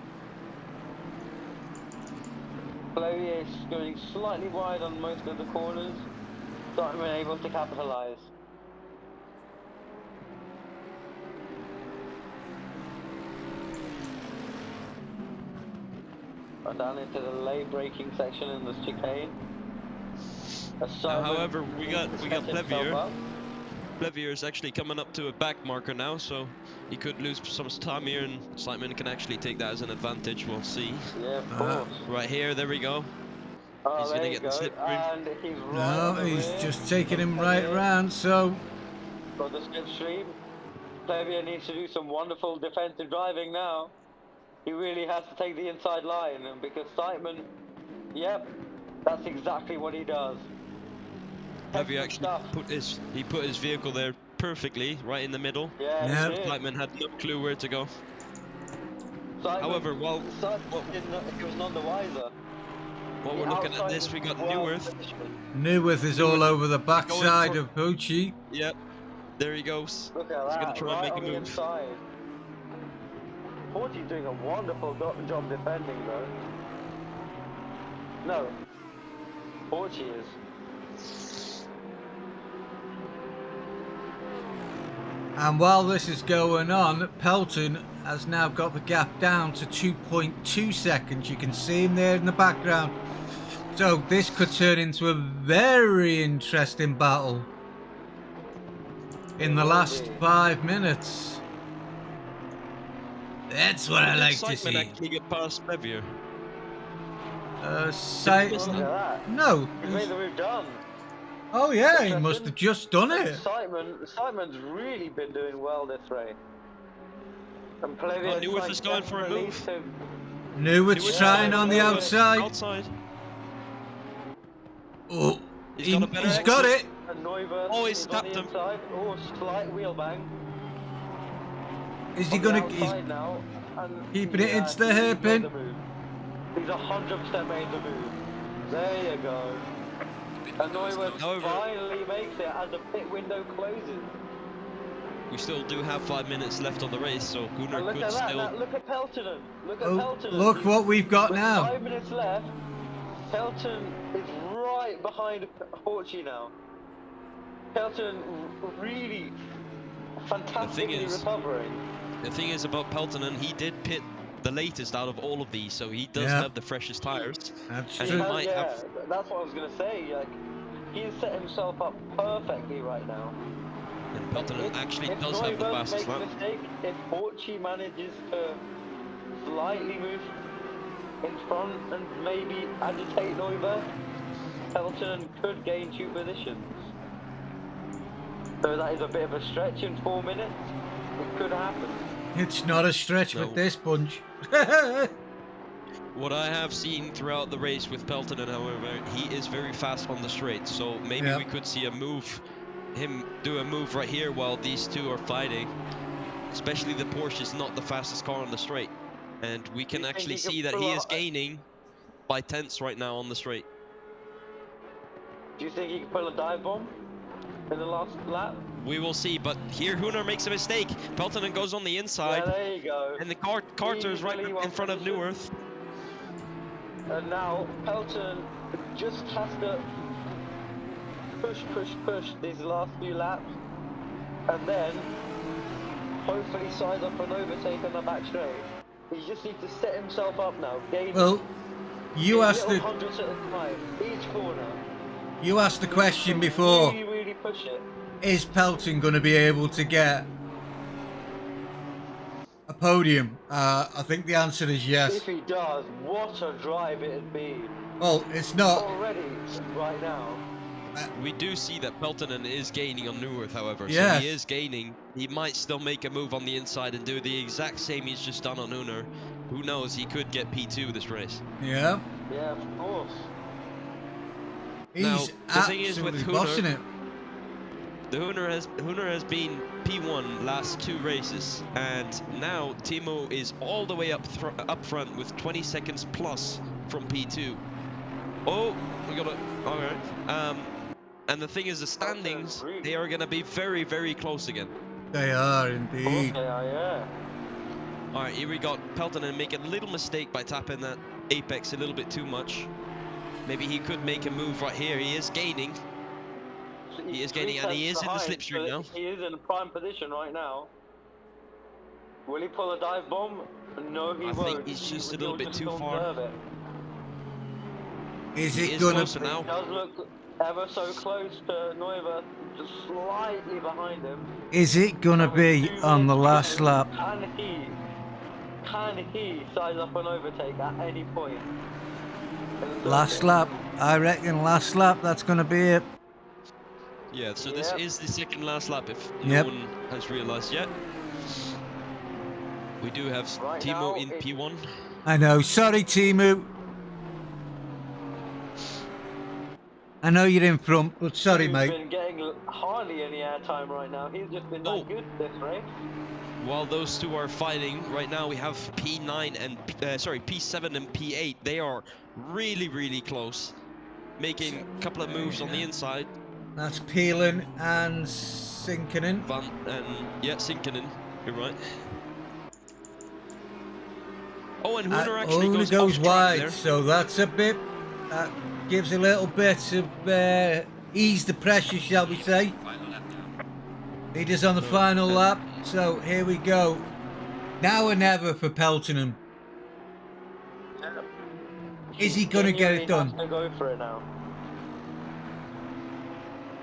Flevier is going slightly wide on most of the corners. Simon able to capitalize. And down into the late braking section in the chicane. However, we got Flevier. Flevier is actually coming up to a back marker now, so he could lose some time here, and Simon can actually take that as an advantage. We'll see. Yeah, of course. Right here, there we go. Oh, He's there gonna you get the go. slipstream. And he's right No, on the he's rear. just taking him right round, so... Got the slipstream. Flevier needs to do some wonderful defensive driving now. He really has to take the inside line, and because Simon, yep, that's exactly what he does. Flevier Excellent actually stuff. put his vehicle there perfectly, right in the middle. Yeah, Yep. he did. Simon had no clue where to go. Simon, However, while he was none the wiser. while we're looking at this, we got Neuwirth. Newworth is all over the backside of Hoochie. Yep, there he goes. Look at He's that, gonna try and right make a on the move. inside. Forty's doing a wonderful job defending though. No, Forty is. And while this is going on, Pelton has now got the gap down to 2.2 seconds. You can see him there in the background. So this could turn into a very interesting battle in the last 5 minutes. That's what I like to Simon see. actually get past Flevier. Look at that. No. He's made the move done. Oh yeah, he must have just done it. Simon's really been doing well this race. And Oh, Neuwirth is going for a move. Newwood's trying on the outside. Outside. Oh, He's got a better he's got exit. it. And Neubert Oh, he's is on tapped the him. inside. Oh, slight wheel bang. Is he On the gonna? outside He's now, and keeping it into the he's made hairpin. the move. He's 100% made the move. There you go. And Neuwirth However- finally makes it as the pit window closes. We still do have 5 minutes left on the race, so Gunnar And look could at that, still. now, look at Peltonen. Look at Oh, Peltonen. look what we've got With now. 5 minutes left, Pelton is right behind Horchy now. Pelton really fantastically recovering. The thing is about Peltonen, he did pit the latest out of all of these, so he does Yeah. have the freshest tires. That's And true. he might Yeah, have. that's what I was gonna say. Like, he's set himself up perfectly right now. And Peltonen actually if does have the Neuberg fastest makes a lap. mistake, if Horchy manages to slightly move in front and maybe agitate Neuberg, Pelton could gain 2 positions. So that is a bit of a stretch in 4 minutes. It could happen. It's not a stretch No. with this bunch. What I have seen throughout the race with Peltonen, however, he is very fast on the straight, so maybe Yeah. we could see him do a move right here while these two are fighting. Especially the Porsche is not the fastest car on the straight, and we can you think actually he could see that pull he is out- gaining by tenths right now on the straight. Do you think he could pull a dive bomb in the last lap? We will see, but here Gunnar makes a mistake. Peltonen goes on the Yeah, inside, there you go. and the Carter is right Easily in front of position. Neuwirth. And now Pelton just has to push these last few laps, and then hopefully size up an overtake on the back straight. He just needs to set himself up now. Gain Well, you asked little the hundredths at a time, each corner. question before. Really push it. Is Pelton going to be able to get a podium? I think the answer is yes. If he does, what a drive it'd be. Well, it's not. Already, right now. We do see that Peltonen is gaining on Neuwirth, however. Yes. So he is gaining. He might still make a move on the inside and do the exact same he's just done on Gunnar. Who knows? He could get P2 this race. Yeah. Yeah, of course. He's Now, the thing is with absolutely bossing it. The Gunnar has been P1 last 2 races, and now Timo is all the way up front with 20 seconds plus from P2. Oh, we got it. All right. And the thing is, the standings, they are going to be very, very close again. They are indeed. Yeah. All right, here we got Peltonen make a little mistake by tapping that apex a little bit too much. Maybe he could make a move right here. He is gaining. He is gaining, and he is in the slipstream now. He is in a prime position right now. Will he pull a dive bomb? No, he I won't. think he's just a little He'll bit just too far. conserve it. Is He it is going closer to? now. He does look ever so close to Neuwirth, just slightly behind him. Is it going to be on the last lap? Can he size up an overtake at any point? Last lap. I reckon last lap. That's going to be it. Yeah, so this Yep. is the second last lap if Yep. no one has realized yet. We do have Right Timo now, in it's- P1. I know. Sorry, Timu. I know you're in front, but sorry, He's mate. been getting hardly any airtime right now. He's just been Oh. that good this race. While those two are fighting, right now we have P9 and P7 and P8. They are really, really close, making a couple of moves on the inside. That's peeling and sinking. Van and yeah, Sinkinen. You're right. Oh, and Gunnar actually Only goes, goes off track wide, there. so that's a bit. That gives a little bit of ease the pressure, shall we say? He is on the final lap, so here we go. Now or never for Peltonen. Is he going to get it Genuinely done? has to go for it now.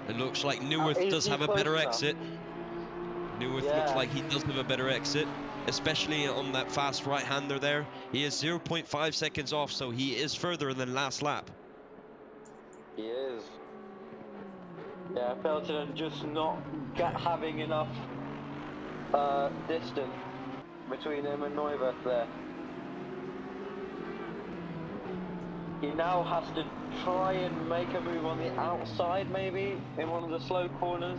It looks like Neuwirth Is does he have a close better enough? exit. Neuwirth looks Yeah. like he does have a better exit, especially on that fast right-hander there. He is 0.5 seconds off, so he is further than last lap. He is. Yeah, Pelton just not having enough distance between him and Neuwirth there. He now has to try and make a move on the outside, maybe in one of the slow corners.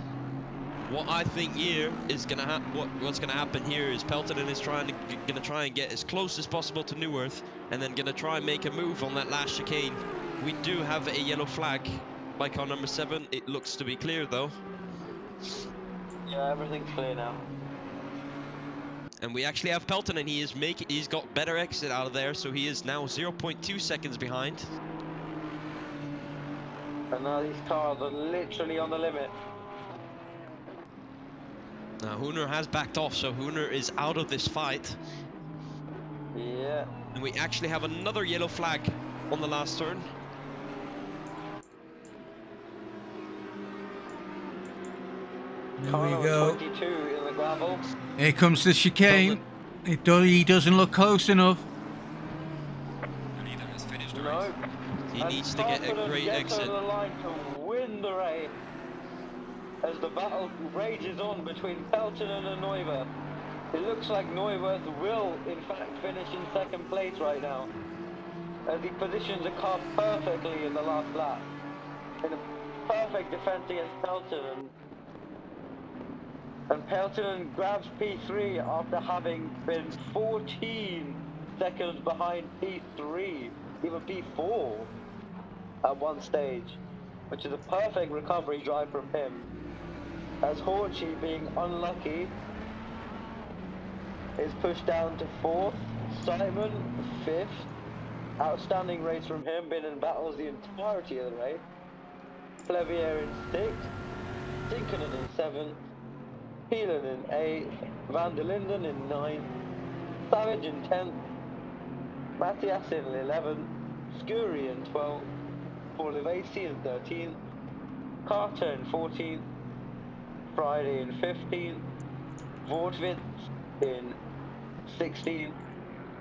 What I think here is gonna what's gonna happen here is Peltonen is gonna try and get as close as possible to Neuwirth, and then gonna try and make a move on that last chicane. We do have a yellow flag by car number 7. It looks to be clear though. Yeah, everything's clear now. And we actually have Pelton, and he's got better exit out of there, so he is now 0.2 seconds behind. And now these cars are literally on the limit. Now Hooner has backed off, so Hooner is out of this fight. Yeah. And we actually have another yellow flag on the last turn. Here Car we number go. 22 in the gravel. Here comes the chicane. He doesn't look close enough. No. He And needs to get a Carpenter great gets exit. over the line to win the race. As the battle rages on between Pelton and Neuwirth. It looks like Neuwirth will, in fact, finish in second place right now. As he positions the car perfectly in the last lap. In a perfect defense against Pelton. And Pelton grabs P3 after having been 14 seconds behind P3, even P4 at one stage, which is a perfect recovery drive from him. As Horchy, being unlucky, is pushed down to 4th, Simon 5th. Outstanding race from him, been in battles the entirety of the race. Flevier in 6th, Dinkonen in 7th, Peelan in 8th, Van der Linden in 9th, Savage in 10th, Matthias in 11th, Scurry in 12th, Porlivasi in 13th, Carter in 14th, Friday in 15th, Vortwitz in 16th,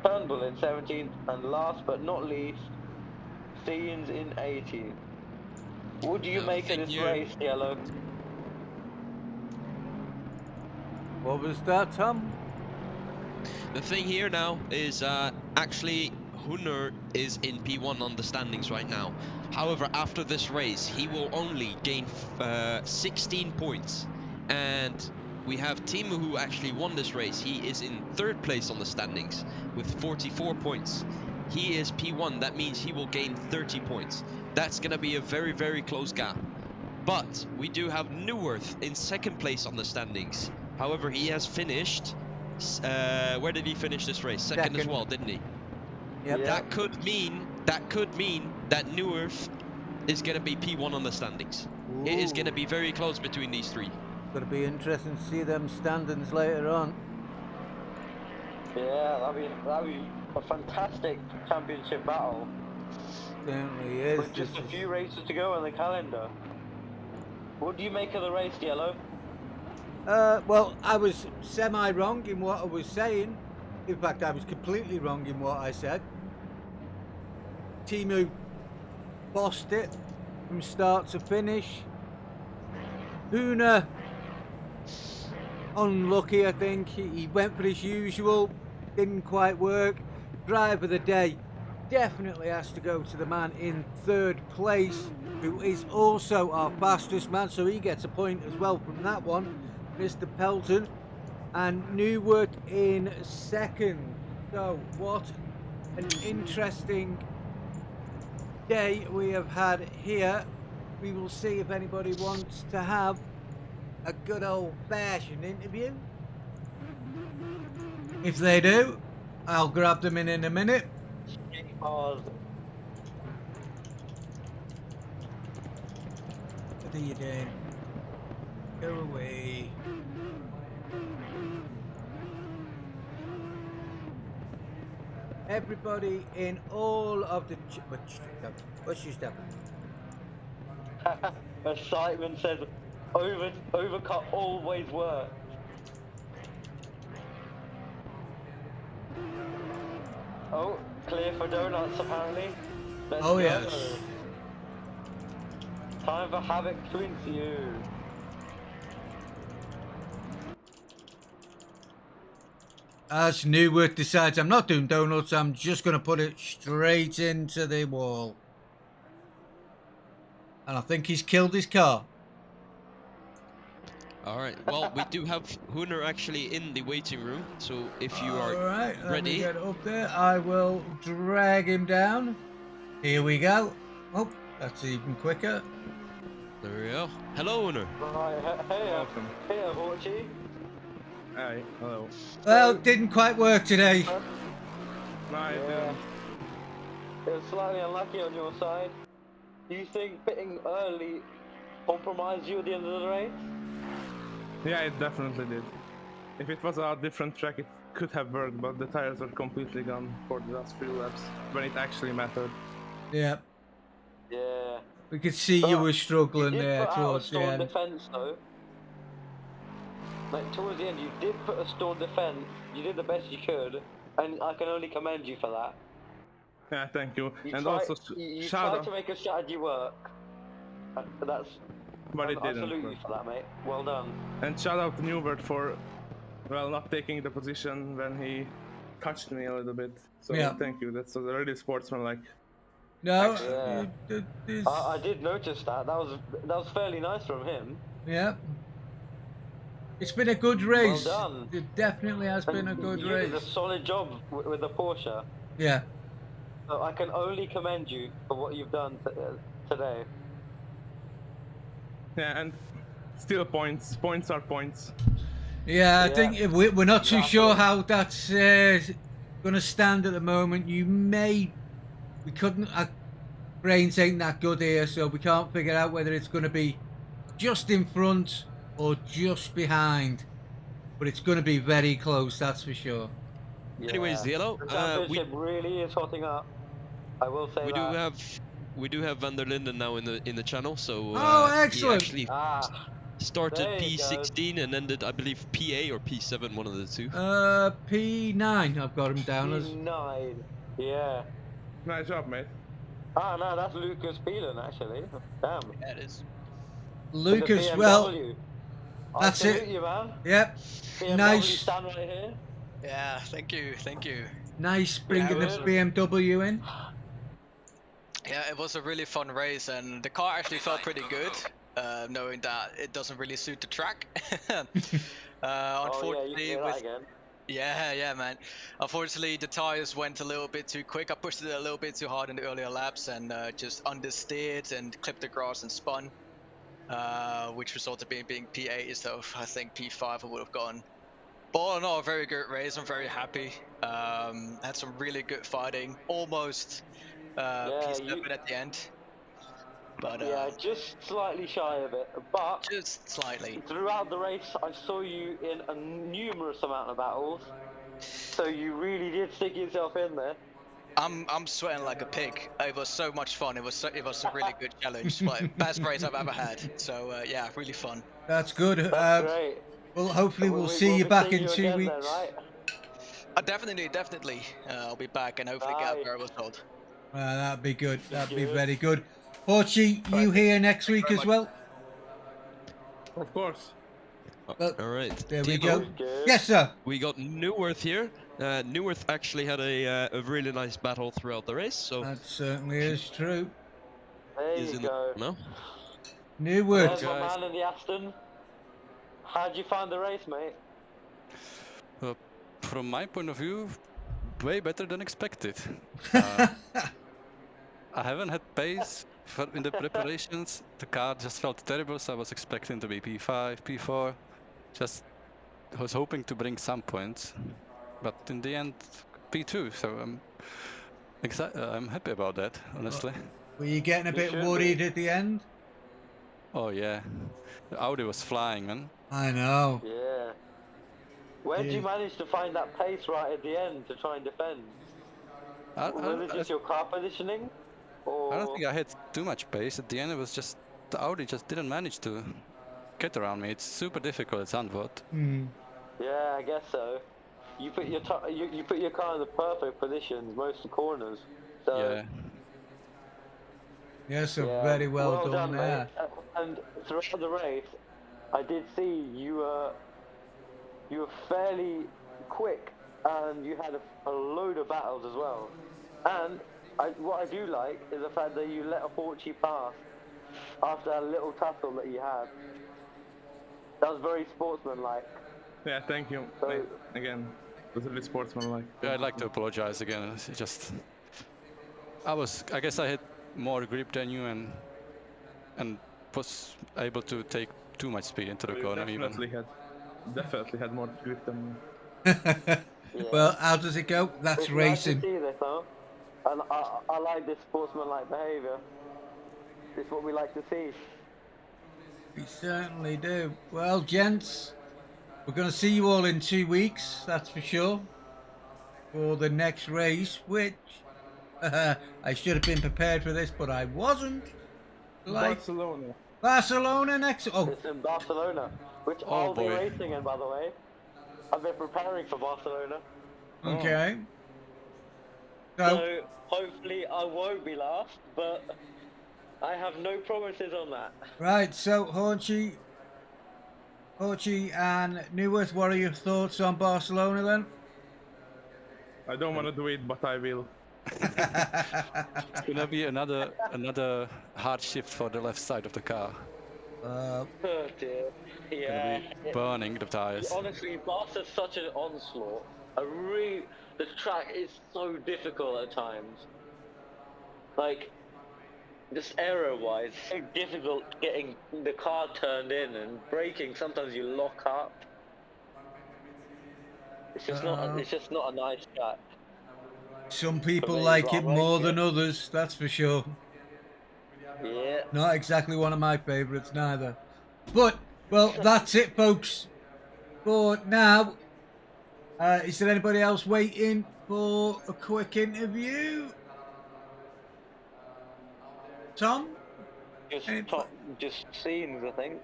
Turnbull in 17th, and last but not least, Seens in 18th. What do you make of this race, Yellow? What was that, Tom? The thing here now is actually Hooner is in P1 on the standings right now. However, after this race, he will only gain 16 points. And we have Timu, who actually won this race. He is in 3rd place on the standings with 44 points. He is P1. That means he will gain 30 points. That's going to be a very, very close gap. But we do have Neuwirth in 2nd place on the standings. However, he has finished. Where did he finish this race? Second as well, didn't he? Yep. Yeah. That could mean that Neuwirth is going to be P1 on the standings. It is going to be very close between these three. Going to be interesting to see them standings later on. Yeah, that'd be a fantastic championship battle. Certainly is. With just a few races to go on the calendar. What do you make of the race, Yellow? Well, I was semi-wrong in what I was saying. In fact, I was completely wrong in what I said. Timu bossed it from start to finish. Hooner, unlucky, I think. He went for his usual, didn't quite work. Driver of the day definitely has to go to the man in 3rd place, who is also our fastest man, so he gets a point as well from that one. Mr. Pelton, and Neuwirth in 2nd. So what an interesting day we have had here. We will see if anybody wants to have a good old-fashioned interview. If they do, I'll grab them in a minute. Pause. What are you doing? Go away. Everybody in all of the... What's your step? As Simon says, overcut always works. Oh, clear for donuts apparently. Let's Oh go. yes. Time for Havoc to ensue. As Neuwirth decides, I'm not doing donuts, I'm just going to put it straight into the wall. And I think he's killed his car. Alright, well, we do have Hooner actually in the waiting room, so if you are Alright, let me ready. get up there. I will drag him down. Here we go. Oh, that's even quicker. There we go. Hello, owner. Right, hey, Welcome. hey, Horchi. Hi, hello. Well, didn't quite work today. No, I Yeah. didn't. It was slightly unlucky on your side. Do you think pitting early compromised you at the end of the race? Yeah, it definitely did. If it was a different track, it could have worked, but the tires were completely gone for the last few laps when it actually mattered. Yeah, Yeah. we could see you But were struggling you did there put out a towards the storm end. defense though. Like towards the end, you did put a storm defense. You did the best you could, and I can only commend you for that. Yeah, thank you. You And tried, also, you shout tried out, to make a strategy work. That's but it I didn't salute work. you for that, mate. Well done. And shout out to Newbert for, well, not taking the position when he touched me a little bit. So Yeah. thank you. That's really sportsmanlike. No, Yeah. there's- I did notice that. That was fairly nice from him. yeah. It's been a good race. Well done. It definitely has been a good You did a race. solid job with the Porsche. Yeah. So I can only commend you for what you've done today. Yeah, and still points. Points are points. Yeah, I Yeah. think we're not too Exactly. sure how that's going to stand at the moment. We couldn't, our brains ain't that good here, so we can't figure out whether it's going to be just in front or just behind. But it's going to be very close, that's for sure. Yeah. Anyways, Yellow, The we championship really is hotting up. I will say we that. do have Van der Linden now in the channel, so Oh, he excellent. actually Ah, started there you go. P16 and ended, I believe, PA or P7, one of the two. P9, I've got him down as. P9. Yeah. Nice job, mate. Ah, no, that's Lucas Phelan, actually. Damn. Yeah, it is. With the Lucas, well, BMW. that's I salute it. you, man. Yep, BMW nice. stand right here. Yeah, thank you, thank you. Nice bringing the good. BMW in. Yeah, it was a really fun race, and the car actually felt pretty good, knowing that it doesn't really suit the track. Unfortunately, Oh, yeah, you can with say that again. yeah, man. Unfortunately, the tires went a little bit too quick. I pushed it a little bit too hard in the earlier laps and just understeered and clipped the grass and spun, which resulted in being P8 instead of, I think, P5 I would have gone. But all in all, a very good race. I'm very happy. Had some really good fighting. Almost P7 at the end. But Yeah, just slightly shy of it. But just slightly. throughout the race, I saw you in a numerous amount of battles. So you really did stick yourself in there. I'm sweating like a pig. It was so much fun. It was a really good challenge. Like best race I've ever had. So yeah, really fun. That's good. That's great. Well, hopefully we'll see we'll you be back seeing in you 2 again weeks. Then, right? Definitely. I'll be back and hopefully get Aye. where I was told. That'd be good. That'd be Good. very good. Porchi, you here next week very as much. well? Of course. Well, All right. there we Diego, go. Good. Yes, sir. We got Newworth here. Newworth actually had a really nice battle throughout the race, so That certainly is true. There he's you in the go. now. Newwood. There's my guys. man in the Aston. How'd you find the race, mate? From my point of view, way better than expected. I haven't had pace in the preparations. The car just felt terrible, so I was expecting to be P5, P4. Just was hoping to bring some points, but in the end, P2. So I'm happy about that, honestly. Were you getting a bit should worried be. at the end? Oh yeah, the Audi was flying, man. I know. Yeah. Where did you Yeah. manage to find that pace right at the end to try and defend? Was it just your car positioning? Or... I don't think I had too much pace. At the end, it was just the Audi just didn't manage to get around me. It's super difficult at Zandvoort. Hmm. Yeah, I guess so. You put your you put your car in the perfect positions most of the corners. So Yeah. Yes, so yeah, very well, done mate. there. And throughout the race, I did see you were fairly quick, and you had a load of battles as well. And what I do like is the fact that you let a Forchi pass after a little tussle that you had. That was very sportsmanlike. Yeah, thank you. So- Mate. Again, it was really sportsmanlike. Yeah, I'd like to apologize again. It's just I guess I had more grip than you, and was able to take too much speed into the You corner even. definitely had more grip than me. Well, how does it go? That's It's nice to racing. see this, though. And I like this sportsmanlike behaviour. It's what we like to see. We certainly do. Well, gents, we're going to see you all in 2 weeks, that's for sure, for the next race, which I should have been prepared for this, but I wasn't. Like Barcelona. Barcelona next. Oh, It's in Barcelona, which Oh, I'll be boy. racing in, by the way. I've been preparing for Barcelona. okay. So, So hopefully I won't be last, but I have no promises on that. right, so Horchy and Newworth, what are your thoughts on Barcelona then? I don't want to do it, but I will. It's gonna be another hard shift for the left side of the car. Oh dear. Gonna Yeah. be burning the tires. Honestly, Barca's such an onslaught. The track is so difficult at times. Like, just aero-wise, so difficult getting the car turned in and braking. Sometimes you lock up. It's just not a nice track. Some people me, like but I it like more it. than others, that's for sure. Yeah. Not exactly one of my favourites neither. But, well, that's it, folks. For now, is there anybody else waiting for a quick interview? Tom? Just scenes, I think.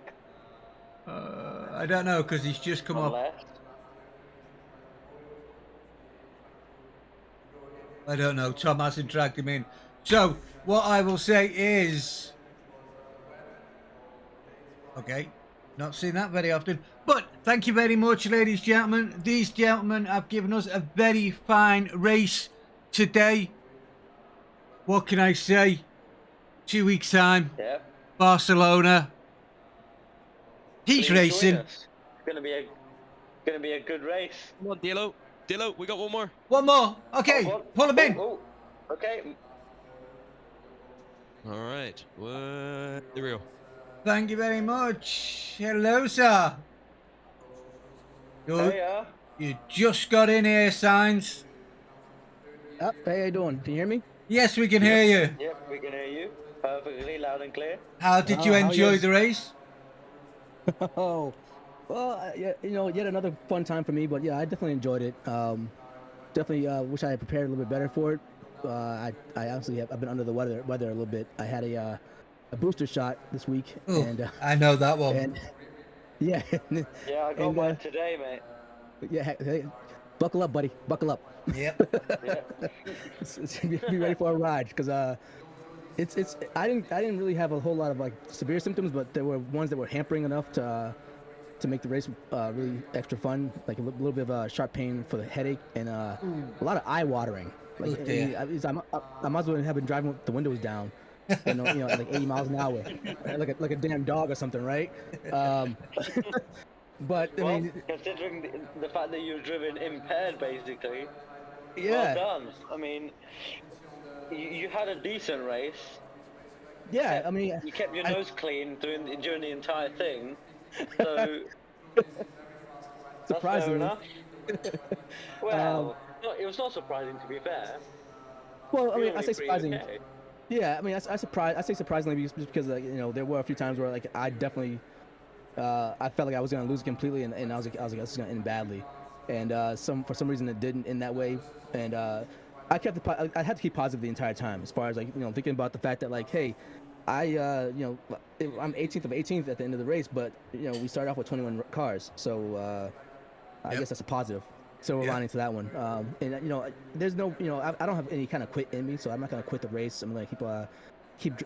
I don't know, because he's just come up. Unless. I don't know. Tom hasn't dragged him in. So, what I will say is... Okay, not seen that very often. But thank you very much, ladies and gentlemen. These gentlemen have given us a very fine race today. What can I say? 2 weeks' time, Yeah. Barcelona. He's Please join racing. us. It's gonna be a good race. Come on, Dilo. Dilo, we got one more. One more. Okay, Oh, what? pull him in. Oh, okay. All right. There we go. Thank you very much. Hello, sir. There you are. You just got in here, Signs. How you doing? Can you hear me? Yes, we can hear you. Yep, we can hear you perfectly loud and clear. How did you How enjoy yours? the race? Oh, well, yeah, yet another fun time for me. But yeah, I definitely enjoyed it. Definitely wish I had prepared a little bit better for it. I honestly I've been under the weather a little bit. I had a booster shot this week, Oh, and I know that one. and yeah, Yeah, I got And, mine today, mate. yeah. Hey, buckle up, buddy. Buckle up. Yep. Yeah. Be ready for a ride, because it's I didn't really have a whole lot of like severe symptoms, but there were ones that were hampering enough to make the race really extra fun, like a little bit of a sharp pain for the headache and a lot of eye watering. Like Oh, dear. I might as well have been driving with the windows down, you know, at like 80 miles an hour, like a damn dog or something, right? But I Well, mean, considering the fact that you've driven impaired, basically, yeah, well done. I mean, you had a decent race. yeah. I mean, You kept your I- nose clean during the entire thing. So that's fair surprisingly. enough. Well, no, it was not surprising, to be fair. Well, I mean, I Really say pretty surprising. okay. Yeah, I mean, I say surprisingly just because you know, there were a few times where like I definitely I felt like I was gonna lose completely, and I was like this is gonna end badly, and for some reason it didn't end that way, and I had to keep positive the entire time, as far as like, you know, thinking about the fact that like, hey, you know, I'm 18th of 18th at the end of the race, but you know, we started off with 21 cars, so I Yep. guess that's a positive. So we're Yeah. lining to that one. And you know, there's no, you know, I don't have any kind of quit in me, so I'm not gonna quit the race. I'm gonna keep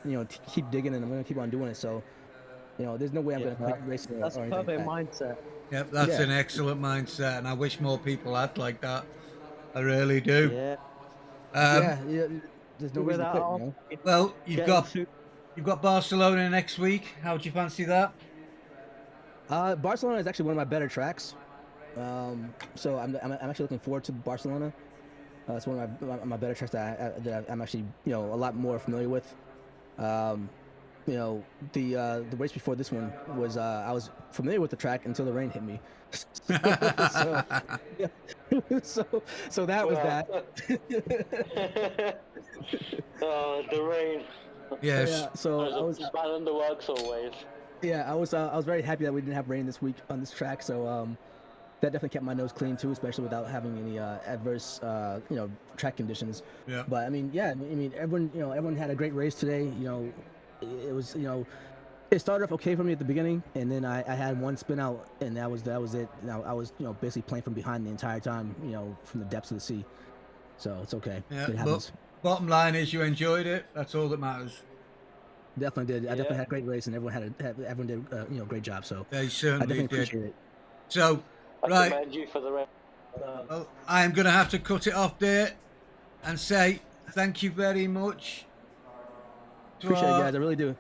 digging, and I'm gonna keep on doing it. So, you know, there's no way I'm gonna quit racing or That's anything like perfect that. mindset. Yep, that's Yeah. an excellent mindset, and I wish more people had like that. I really do. Yeah. Yeah, there's no reason to quit. You know? Well, you've got Barcelona next week. How would you fancy that? Barcelona is actually one of my better tracks. So I'm actually looking forward to Barcelona. It's one of my better tracks that I'm actually, you know, a lot more familiar with. you know, the race before this one was I was familiar with the track until the rain hit me. so, yeah. so that was Well. that. Oh, the rain. Yes. Yeah, so I was bad in the works always. yeah, I was very happy that we didn't have rain this week on this track. So that definitely kept my nose clean too, especially without having any adverse track conditions. Yeah. But I mean, yeah, I mean everyone had a great race today. It was it started off okay for me at the beginning, and then I had one spin out, and that was it. Now I was basically playing from behind the entire time, from the depths of the sea. So it's okay. Yeah. It happens. But bottom line is you enjoyed it. That's all that matters. Definitely did. I definitely had a great race, and everyone did a great job. So They I certainly definitely did. appreciate it. So, I right. commend you for the rain. Well, I am going to have to cut it off there and say thank you very much. Appreciate it, guys. I really do.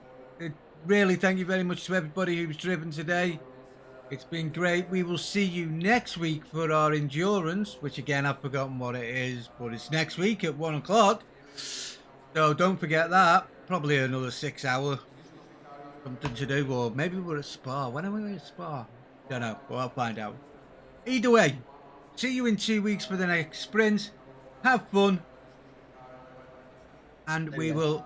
Really, thank you very much to everybody who's driven today. It's been great. We will see you next week for our endurance, which again, I've forgotten what it is, but it's next week at 1 o'clock. So don't forget that. Probably another 6 hour something to do, or maybe we're at Spa. When are we at Spa? Don't know. Well, I'll find out. Either way, see you in 2 weeks for the next sprint. Have fun. And we will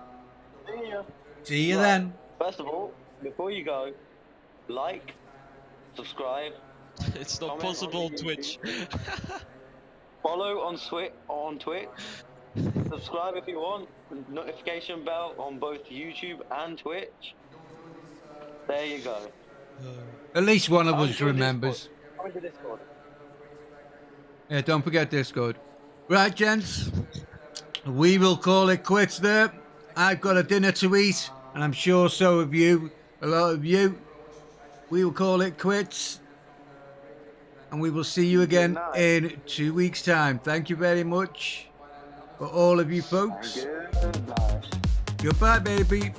See ya. see you Right. then. First of all, before you go, like, subscribe, It's not Comment on possible, the Twitch. follow on Twitch, subscribe if you want, notification bell on both YouTube and Twitch. There you go. At least one of Come us to remembers. Discord. Come to Discord. Yeah, don't forget Discord. Right, gents. We will call it quits there. I've got a dinner to eat, and I'm sure so have you. A lot of you. We will call it quits. And we will see you again night. in 2 weeks' time. Thank you very much for all of you folks. Goodbye. Goodbye, baby.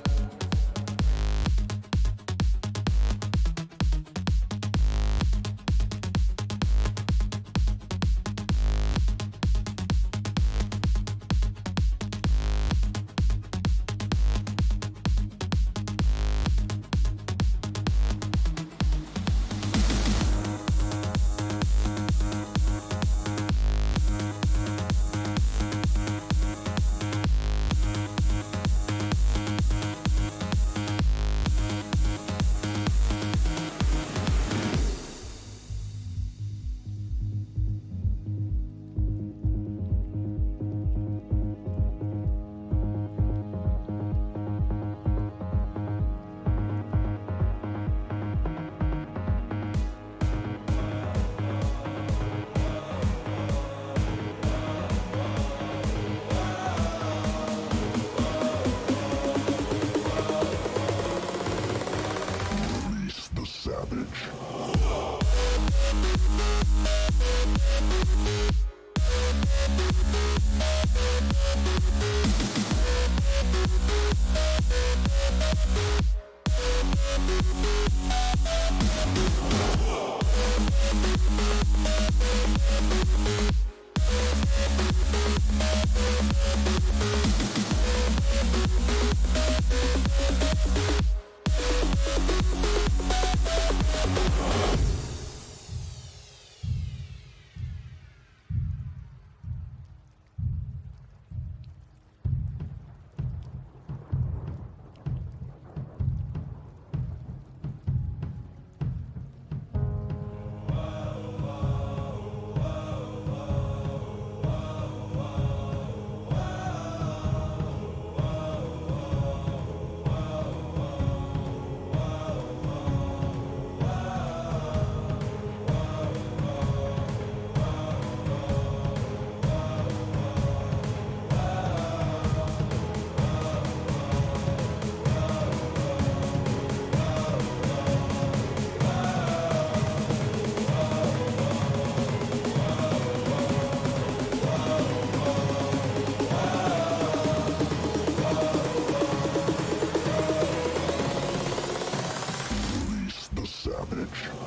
The Savage.